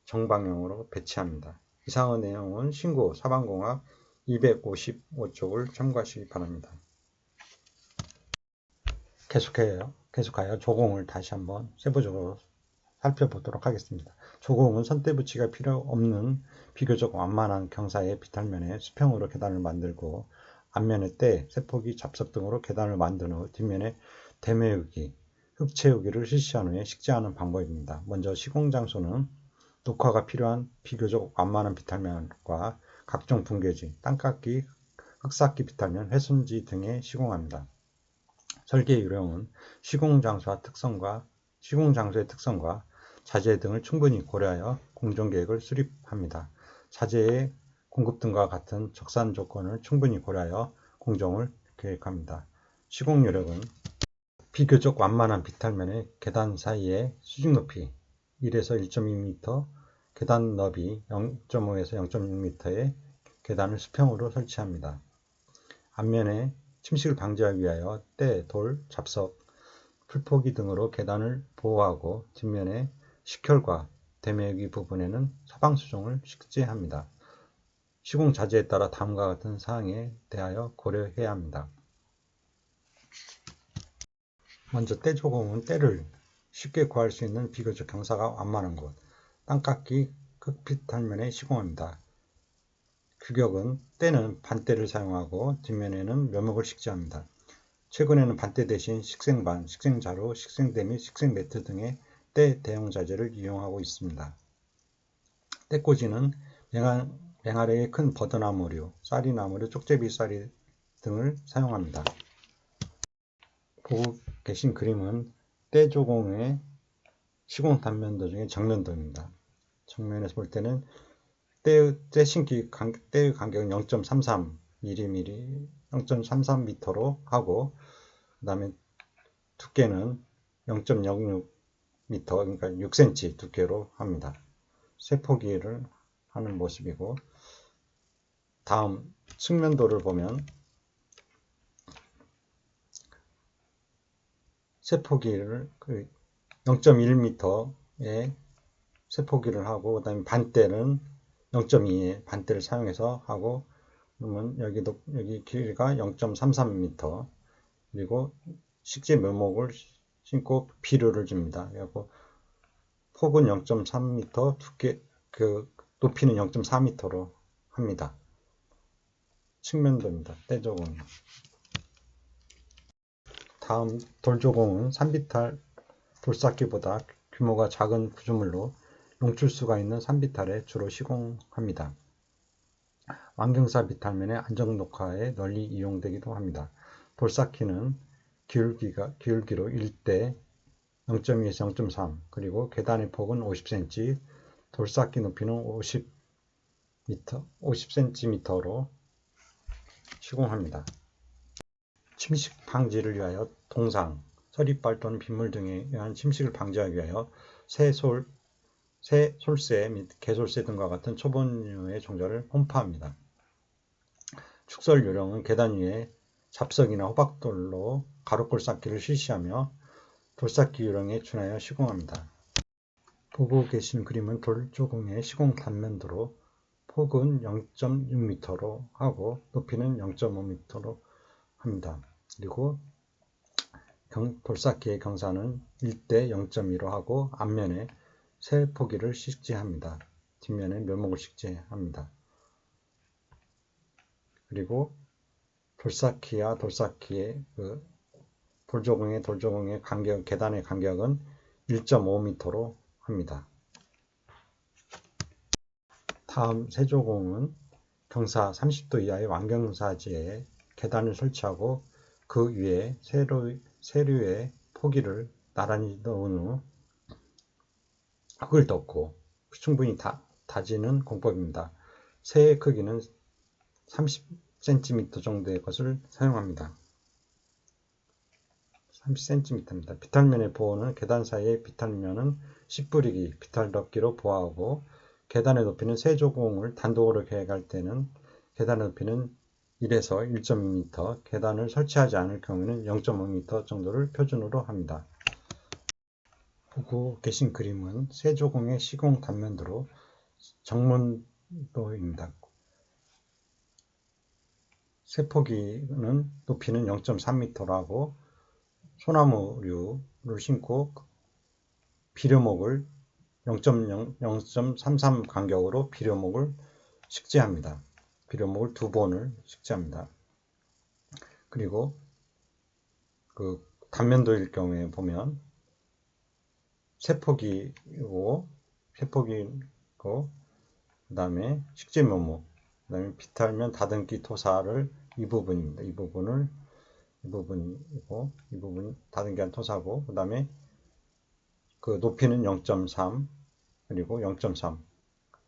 정방형으로 배치합니다. 이상의 내용은 신고 사방공학 255쪽을 참고하시기 바랍니다. 계속하여 조공을 다시 한번 세부적으로 살펴보도록 하겠습니다. 조공은 선대 붙이가 필요 없는 비교적 완만한 경사의 비탈면에 수평으로 계단을 만들고 앞면에 때, 세포기, 잡석 등으로 계단을 만든 후 뒷면에 대매우기, 흙 채우기를 실시한 후에 식재하는 방법입니다. 먼저 시공 장소는 녹화가 필요한 비교적 완만한 비탈면과 각종 분계지, 땅깎기, 흙쌓기 비탈면, 훼손지 등에 시공합니다. 설계 요령은 시공 장소와 특성과 시공 장소의 특성과 자재 등을 충분히 고려하여 공정계획을 수립합니다. 자재의 공급 등과 같은 적산 조건을 충분히 고려하여 공정을 계획합니다. 시공 요령은 비교적 완만한 비탈면의 계단 사이의 수직 높이 1에서 1.2m, 계단 너비 0.5에서 0.6m의 계단을 수평으로 설치합니다. 앞면에 침식을 방지하기 위하여 때, 돌, 잡석, 풀포기 등으로 계단을 보호하고 뒷면에 식혈과 대매기 부분에는 서방수종을 식재합니다. 시공 자재에 따라 다음과 같은 사항에 대하여 고려해야 합니다. 먼저 때 조공은 때를 쉽게 구할 수 있는 비교적 경사가 완만한 곳, 땅깎이 흑빛탈면에 시공합니다. 규격은 때는 반때를 사용하고 뒷면에는 묘목을 식재합니다. 최근에는 반때 대신 식생반, 식생자루, 식생대 및 식생매트 등의 때 대형 자재를 이용하고 있습니다. 때꽂이는 맹아래의 큰 버드나무류, 쌀이나무류, 쪽제비쌀이 등을 사용합니다. 보고 계신 그림은 때 조공의 시공 단면도 중에 정면도입니다. 정면에서 볼 때는 때 신기 때의 간격은 0.33mm, 0.33m로 하고 그 다음에 두께는 0.06m, 그러니까 6cm 두께로 합니다. 세포기를 하는 모습이고, 다음 측면도를 보면 세포기를 0.1m의 세포기를 하고, 그 다음에 반대는 0.2의 반대를 사용해서 하고, 그러면 여기 길이가 0.33m, 그리고 식재 묘목을 신고 비료를 줍니다. 그리고 폭은 0.3m, 높이는 0.4m로 합니다. 측면도입니다. 때조공. 다음 돌조공은 산비탈 돌쌓기보다 규모가 작은 구조물로 용출수가 있는 산비탈에 주로 시공합니다. 완경사 비탈면의 안정 녹화에 널리 이용되기도 합니다. 돌쌓기는 기울기로 1대 0.2에서 0.3, 그리고 계단의 폭은 50cm, 돌쌓기 높이는 50cm로 시공합니다. 침식 방지를 위하여 동상, 서리빨 또는 빗물 등에 의한 침식을 방지하기 위하여 솔새 및 개솔새 등과 같은 초본류의 종자를 혼파합니다. 축설 요령은 계단 위에 잡석이나 호박돌로 가로골 쌓기를 실시하며 돌쌓기 요령에 준하여 시공합니다. 보고 계신 그림은 돌조공의 시공 단면도로 폭은 0.6m로 하고 높이는 0.5m로 합니다. 그리고 돌쌓기의 경사는 1대 0.2로 하고 앞면에 세포기를 식재합니다. 뒷면에 묘목을 식재합니다. 그리고 돌쌓기와 돌쌓기의 돌조공의 간격, 계단의 간격은 1.5m로 합니다. 다음 세조공은 경사 30도 이하의 완경사지에 계단을 설치하고 그 위에 세류의 포기를 나란히 넣은 후 흙을 덮고 충분히 다지는 공법입니다. 새의 크기는 30cm 정도의 것을 사용합니다. 30cm입니다. 비탈면의 보호는 계단 사이의 비탈면은 씨뿌리기, 비탈 덮기로 보호하고 계단의 높이는 세조공을 단독으로 계획할 때는 계단의 높이는 1에서 1.2m, 계단을 설치하지 않을 경우에는 0.5m 정도를 표준으로 합니다. 보고 계신 그림은 세조공의 시공 단면도로 정문도입니다. 세포기는 높이는 0.3m로 하고 소나무류를 심고 비료목을 0.33 간격으로 비료목을 식재합니다. 비료목을 2번을 식재합니다. 그리고 그 단면도일 경우에 보면 세포기고 그 다음에 식재 묘목, 그 다음에 비탈면 다듬기 토사를 이 부분입니다. 이 부분이고 이 부분 다듬기한 토사고 그 다음에 그 높이는 0.3 그리고 0.3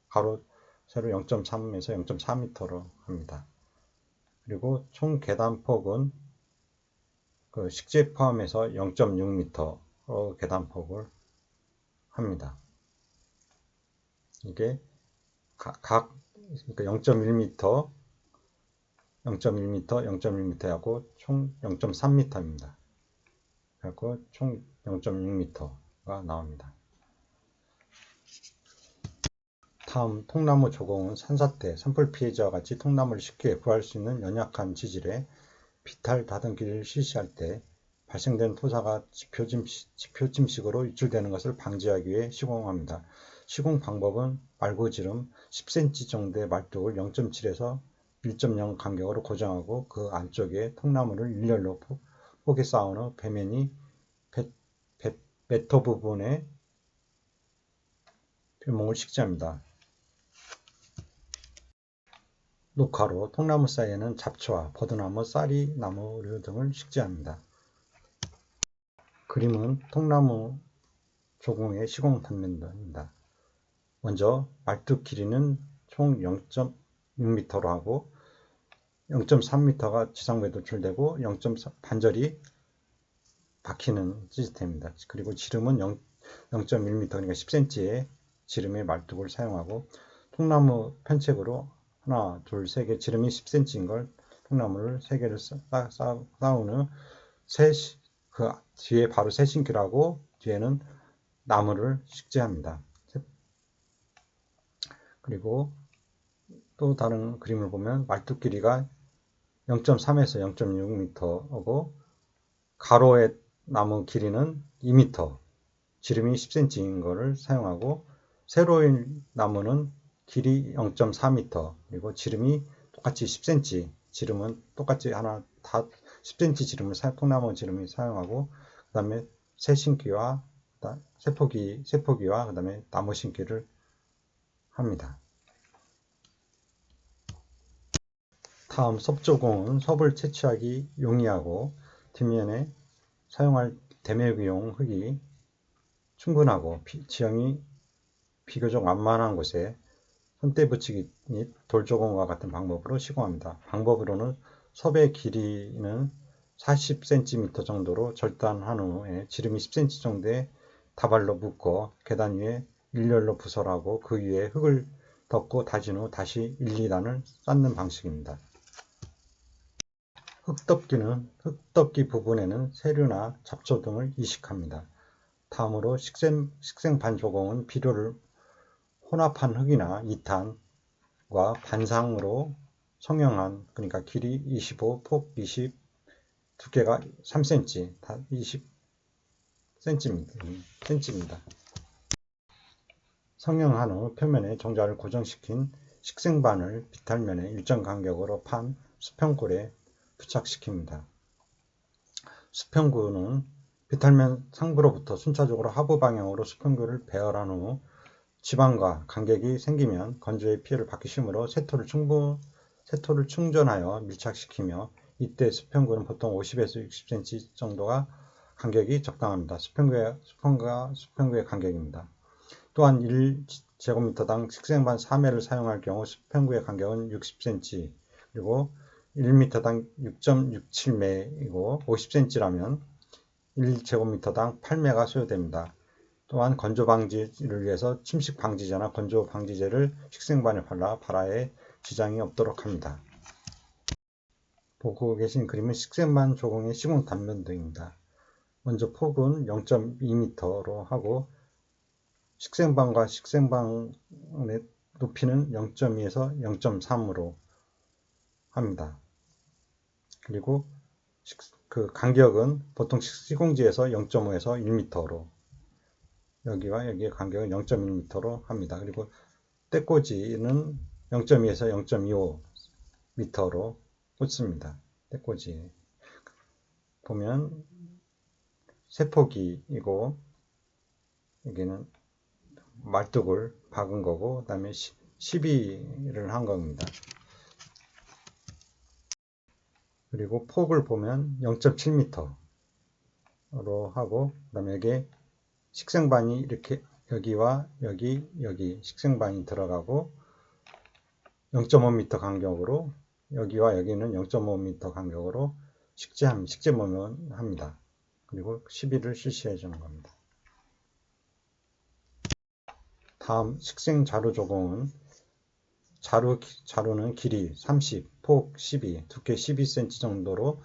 가로 세로 0.3에서 0.4m로 합니다. 그리고 총 계단폭은 그 식재 포함해서 0.6m로 계단폭을 합니다. 이게 각 그러니까 0.1m, 0.1m, 0.1m하고 총 0.3m입니다. 그리고 총 0.6m가 나옵니다. 다음 통나무 조공은 산사태, 산불 피해자와 같이 통나무를 쉽게 구할 수 있는 연약한 지질에 비탈 다듬기를 실시할 때 발생된 토사가 지표짐식으로 유출되는 것을 방지하기 위해 시공합니다. 시공 방법은 말고지름 10cm 정도의 말뚝을 0.7에서 1.0 간격으로 고정하고 그 안쪽에 통나무를 일렬로 포개 쌓은 후 배면이 배터 부분에 표목을 식재합니다. 녹화로 통나무 사이에는 잡초와 버드나무, 쌀이 나무 등을 식재합니다. 그림은 통나무 조공의 시공 단면입니다. 먼저 말뚝 길이는 총 0.6m로 하고 0.3m가 지상부에 노출되고 0.3 반절이 박히는 시스템입니다. 그리고 지름은 0.1m 그러니까 10cm의 지름의 말뚝을 사용하고 통나무 편책으로 하나, 둘, 세 개 지름이 10cm인 걸 통나무를 3개를 쌓은 후 그 뒤에 바로 새신기를 하고 뒤에는 나무를 식재합니다. 그리고 또 다른 그림을 보면 말뚝 길이가 0.3에서 0.6m고 가로의 나무 길이는 2m, 지름이 10cm인 것을 사용하고 세로인 나무는 길이 0.4m 그리고 지름이 똑같이 10cm, 지름은 똑같이 하나 다 10cm 지름을 통나무 지름을 사용하고 그 다음에 새신기와 새포기와 그 다음에 나무 신기를 합니다. 다음 섭조공은 섭을 채취하기 용이하고 뒷면에 사용할 대매기용 흙이 충분하고 지형이 비교적 완만한 곳에 손대 붙이기 및 돌조공과 같은 방법으로 시공합니다. 방법으로는 섭의 길이는 40cm 정도로 절단한 후에 지름이 10cm 정도의 다발로 묶어 계단 위에 일렬로 부설하고 그 위에 흙을 덮고 다진 후 다시 1, 2단을 쌓는 방식입니다. 흙덮기 부분에는 세류나 잡초 등을 이식합니다. 다음으로 식생반 조공은 비료를 혼합한 흙이나 2탄과 반상으로 성형한 그러니까 길이 25, 폭 20, 두께가 3cm, 다 20cm입니다. 성형한 후 표면에 정자를 고정시킨 식생반을 비탈면에 일정 간격으로 판 수평골에 부착시킵니다. 수평구는 비탈면 상부로부터 순차적으로 하부 방향으로 수평구를 배열한 후 지방과 간격이 생기면 건조의 피해를 받기 쉬우므로 세토를 충전하여 밀착시키며 이때 수평구는 보통 50에서 60cm 정도가 간격이 적당합니다. 수평구의 간격입니다. 또한 1제곱미터당 식생반 3회를 사용할 경우 수평구의 간격은 60cm 그리고 1m당 6.67매이고 50cm라면 1제곱미터당 8매가 소요됩니다. 또한 건조 방지를 위해서 침식 방지제나 건조 방지제를 식생반에 발라 발화에 지장이 없도록 합니다. 보고 계신 그림은 식생반 조공의 시공 단면 등입니다. 먼저 폭은 0.2m로 하고 식생반과 식생반의 높이는 0.2에서 0.3으로 합니다. 그리고 그 간격은 보통 시공지에서 0.5에서 1m로 여기와 여기의 간격은 0.1m로 합니다. 그리고 떼꽂이는 0.2에서 0.25m로 꽂습니다. 떼꽂이 보면 세포기이고 여기는 말뚝을 박은 거고 그 다음에 시비를 한 겁니다. 그리고 폭을 보면 0.7m로 하고 그 다음에 여기에 식생반이 이렇게 여기와 여기 식생반이 들어가고 0.5m 간격으로 여기와 여기는 0.5m 간격으로 식재모면합니다. 그리고 시비를 실시해 주는 겁니다. 다음 식생 자루 조공은 자루는 길이 30, 폭 12, 두께 12cm 정도로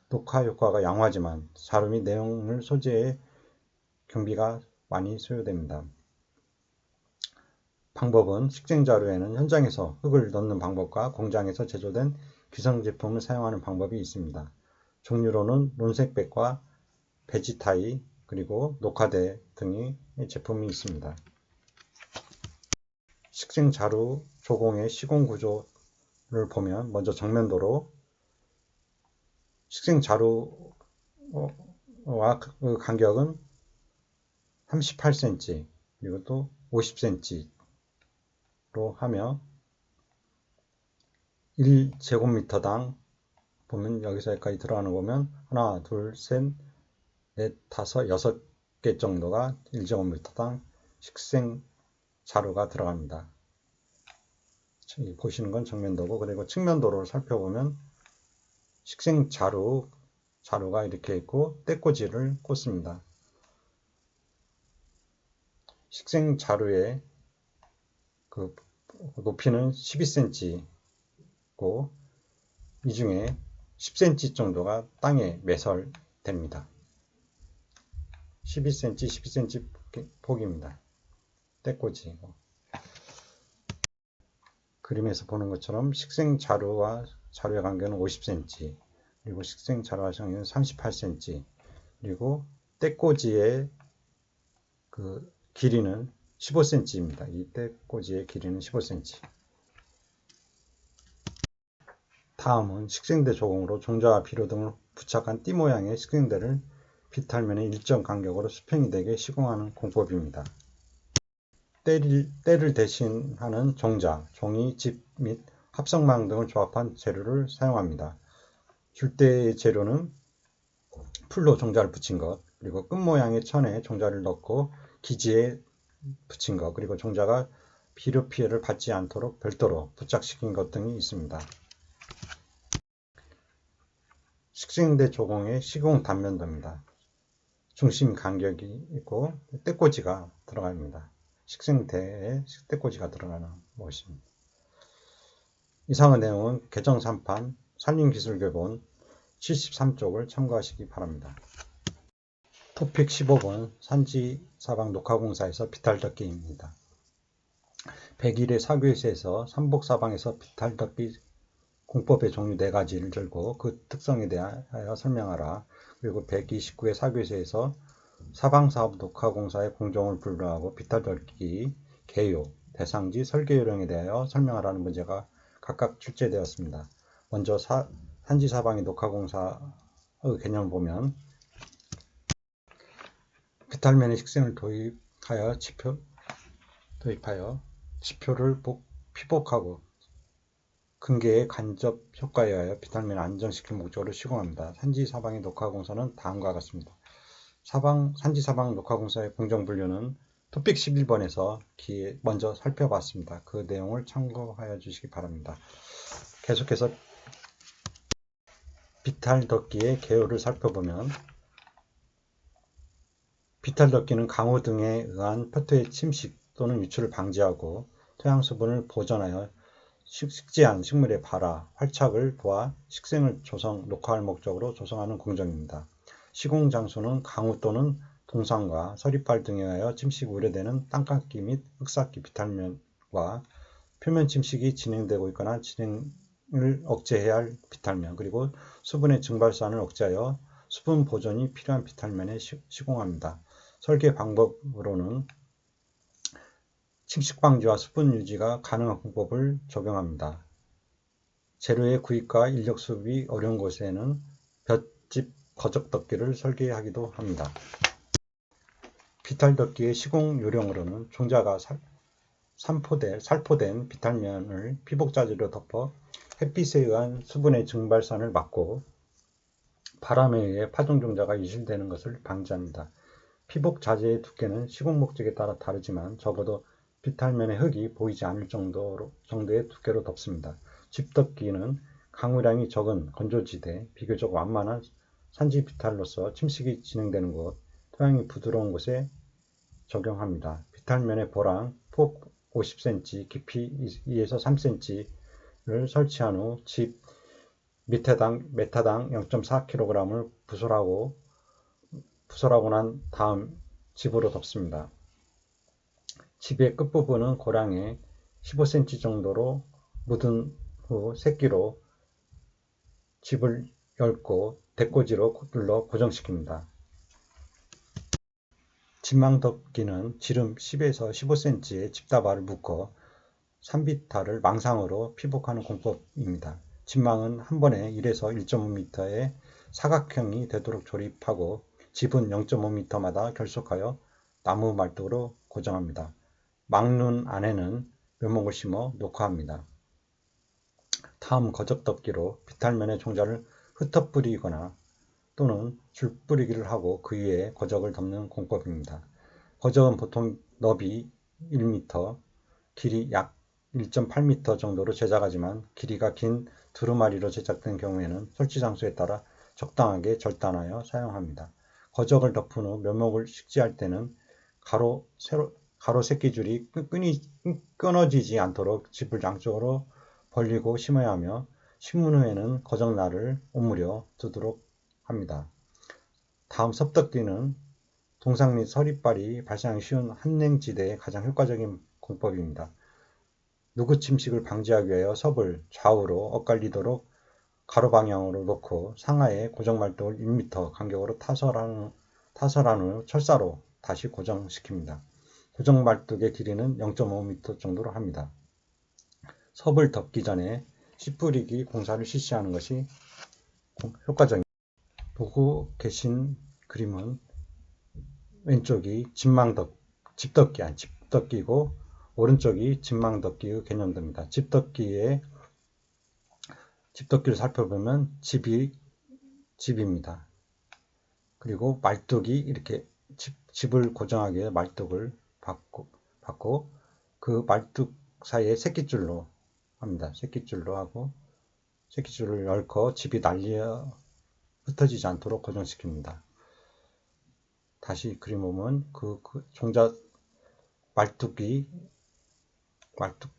녹화 효과가 양호하지만 자루 및 내용물 소재의 경비가 많이 소요됩니다. 방법은 식생자루에는 현장에서 흙을 넣는 방법과 공장에서 제조된 기성제품을 사용하는 방법이 있습니다. 종류로는 논색백과 베지타이 그리고 녹화대 등의 제품이 있습니다. 식생자루 조공의 시공 구조를 보면 먼저 정면도로 식생자루와 그 간격은 38cm 그리고 또 50cm로 하며 1제곱미터당 보면 여기서 여기까지 들어가는 거 보면 하나, 둘, 셋, 넷, 다섯, 6개 정도가 1제곱미터당 식생 자루가 들어갑니다. 보시는 건 정면도고 그리고 측면도를 살펴보면 식생 자루가 이렇게 있고 떼꽂이를 꽂습니다. 식생 자루의 그 높이는 12cm고 이 중에 10cm 정도가 땅에 매설됩니다. 12cm, 12cm 폭입니다. 떼꽂이. 그림에서 보는 것처럼 식생 자루와 자루의 간격은 50cm, 그리고 식생 자루와 간격은 38cm, 그리고 떼꽂이의 그 길이는 15cm입니다. 이 떼꽂이의 길이는 15cm. 다음은 식생대 조공으로 종자와 비료 등을 부착한 띠 모양의 식생대를 비탈면의 일정 간격으로 수평이 되게 시공하는 공법입니다. 때를 대신하는 종자, 종이, 집 및 합성망 등을 조합한 재료를 사용합니다. 줄대의 재료는 풀로 종자를 붙인 것, 그리고 끝 모양의 천에 종자를 넣고 기지에 붙인 것, 그리고 종자가 비료 피해를 받지 않도록 별도로 부착시킨 것 등이 있습니다. 식생대 조공의 시공 단면도입니다. 중심 간격이 있고 떼꽂이가 들어갑니다. 식생대에 떼꽂이가 들어가는 것입니다. 이상의 내용은 개정 3판 산림기술교본 73쪽을 참고하시기 바랍니다. 토픽 15번 산지사방 녹화공사에서 비탈덮기입니다. 101회 사교에서 삼복사방에서 비탈덮기 공법의 종류 4가지를 들고 그 특성에 대하여 설명하라. 그리고 129회 사교에서 사방사업 녹화공사의 공정을 불허하고 비탈덮기, 개요, 대상지, 설계 요령에 대하여 설명하라는 문제가 각각 출제되었습니다. 먼저 산지사방의 녹화공사의 개념을 보면 비탈면에 식생을 도입하여 지표를 피복하고 근개의 간접 효과에 의하여 비탈면을 안정시킬 목적으로 시공합니다. 산지사방의 녹화공사는 다음과 같습니다. 산지사방 녹화공사의 공정분류는 토픽 11번에서 먼저 살펴봤습니다. 그 내용을 참고하여 주시기 바랍니다. 계속해서 비탈덮기의 개요를 살펴보면 비탈덮기는 강우 등에 의한 표토의 침식 또는 유출을 방지하고 토양수분을 보존하여 식재한 식물의 발화, 활착을 도와 식생을 녹화할 목적으로 조성하는 공정입니다. 시공 장소는 강우 또는 동산과 서리발 등에 의하여 침식이 우려되는 땅깎기 및 흙쌓기 비탈면과 표면 침식이 진행되고 있거나 진행을 억제해야 할 비탈면, 그리고 수분의 증발산을 억제하여 수분 보존이 필요한 비탈면에 시공합니다. 설계 방법으로는 침식 방지와 수분 유지가 가능한 공법을 적용합니다. 재료의 구입과 인력 수급이 어려운 곳에는 볏짚 거적덮기를 설계하기도 합니다. 비탈덮기의 시공 요령으로는 종자가 살포된 비탈면을 피복자재로 덮어 햇빛에 의한 수분의 증발산을 막고 바람에 의해 파종 종자가 유실되는 것을 방지합니다. 피복 자재의 두께는 시공 목적에 따라 다르지만 적어도 비탈면의 흙이 보이지 않을 정도의 두께로 덮습니다. 집덮기는 강우량이 적은 건조지대, 비교적 완만한 산지 비탈로서 침식이 진행되는 곳, 토양이 부드러운 곳에 적용합니다. 비탈면의 보랑, 폭 50cm, 깊이 2에서 3cm를 설치한 후 집 메타당 0.4kg을 부설하고 난 다음 집으로 덮습니다. 집의 끝부분은 고량에 15cm 정도로 묻은 후 새끼로 집을 열고 대꽂이로 눌러 고정시킵니다. 집망덮기는 지름 10에서 15cm의 집다발을 묶어 산비탈을 망상으로 피복하는 공법입니다. 집망은 한 번에 1에서 1.5m의 사각형이 되도록 조립하고 집은 0.5m마다 결속하여 나무 말뚝으로 고정합니다. 망눈 안에는 묘목을 심어 녹화합니다. 다음 거적덮기로 비탈면의 종자를 흩어뿌리거나 또는 줄뿌리기를 하고 그 위에 거적을 덮는 공법입니다. 거적은 보통 너비 1m, 길이 약 1.8m 정도로 제작하지만 길이가 긴 두루마리로 제작된 경우에는 설치 장소에 따라 적당하게 절단하여 사용합니다. 거적을 덮은 후 묘목을 식재할 때는 가로 새끼줄이 끊어지지 않도록 집을 양쪽으로 벌리고 심어야 하며 심은 후에는 거적날을 오므려 두도록 합니다. 다음 섭떡기는 동상 및 서리발이 발생하기 쉬운 한냉지대의 가장 효과적인 공법입니다. 누구 침식을 방지하기 위하여 섭을 좌우로 엇갈리도록 가로 방향으로 놓고 상하에 고정말뚝을 1m 간격으로 타설한 후 철사로 다시 고정시킵니다. 고정말뚝의 길이는 0.5m 정도로 합니다. 섭을 덮기 전에 씨 뿌리기 공사를 실시하는 것이 효과적입니다. 보고 계신 그림은 왼쪽이 집덮기고 오른쪽이 집망덮기의 개념도입니다. 집덮기를 살펴보면 집입니다. 그리고 말뚝이 이렇게 집을 고정하기 위해 말뚝을 받고 그 말뚝 사이에 새끼줄로 합니다. 새끼줄로 하고 새끼줄을 얽어 집이 흩어지지 않도록 고정시킵니다. 다시 그림 보면 그 종자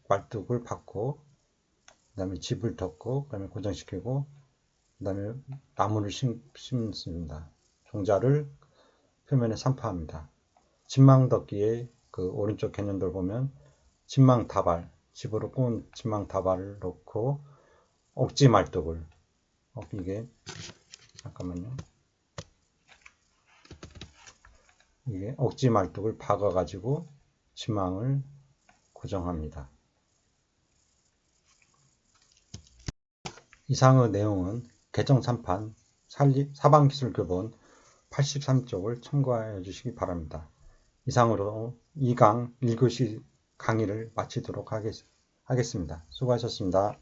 말뚝을 받고 그 다음에 집을 덮고 그 다음에 고정시키고 그 다음에 나무를 심습니다. 종자를 표면에 산파합니다. 집망덮기의 그 오른쪽 개념들 보면 집망다발, 집으로 꾼 집망다발을 놓고 억지 말뚝을 이게 억지 말뚝을 박아 가지고 집망을 고정합니다. 이상의 내용은 개정 3판 사방기술교본 83쪽을 참고하여 주시기 바랍니다. 이상으로 2강 1교시 강의를 마치도록 하겠습니다. 수고하셨습니다.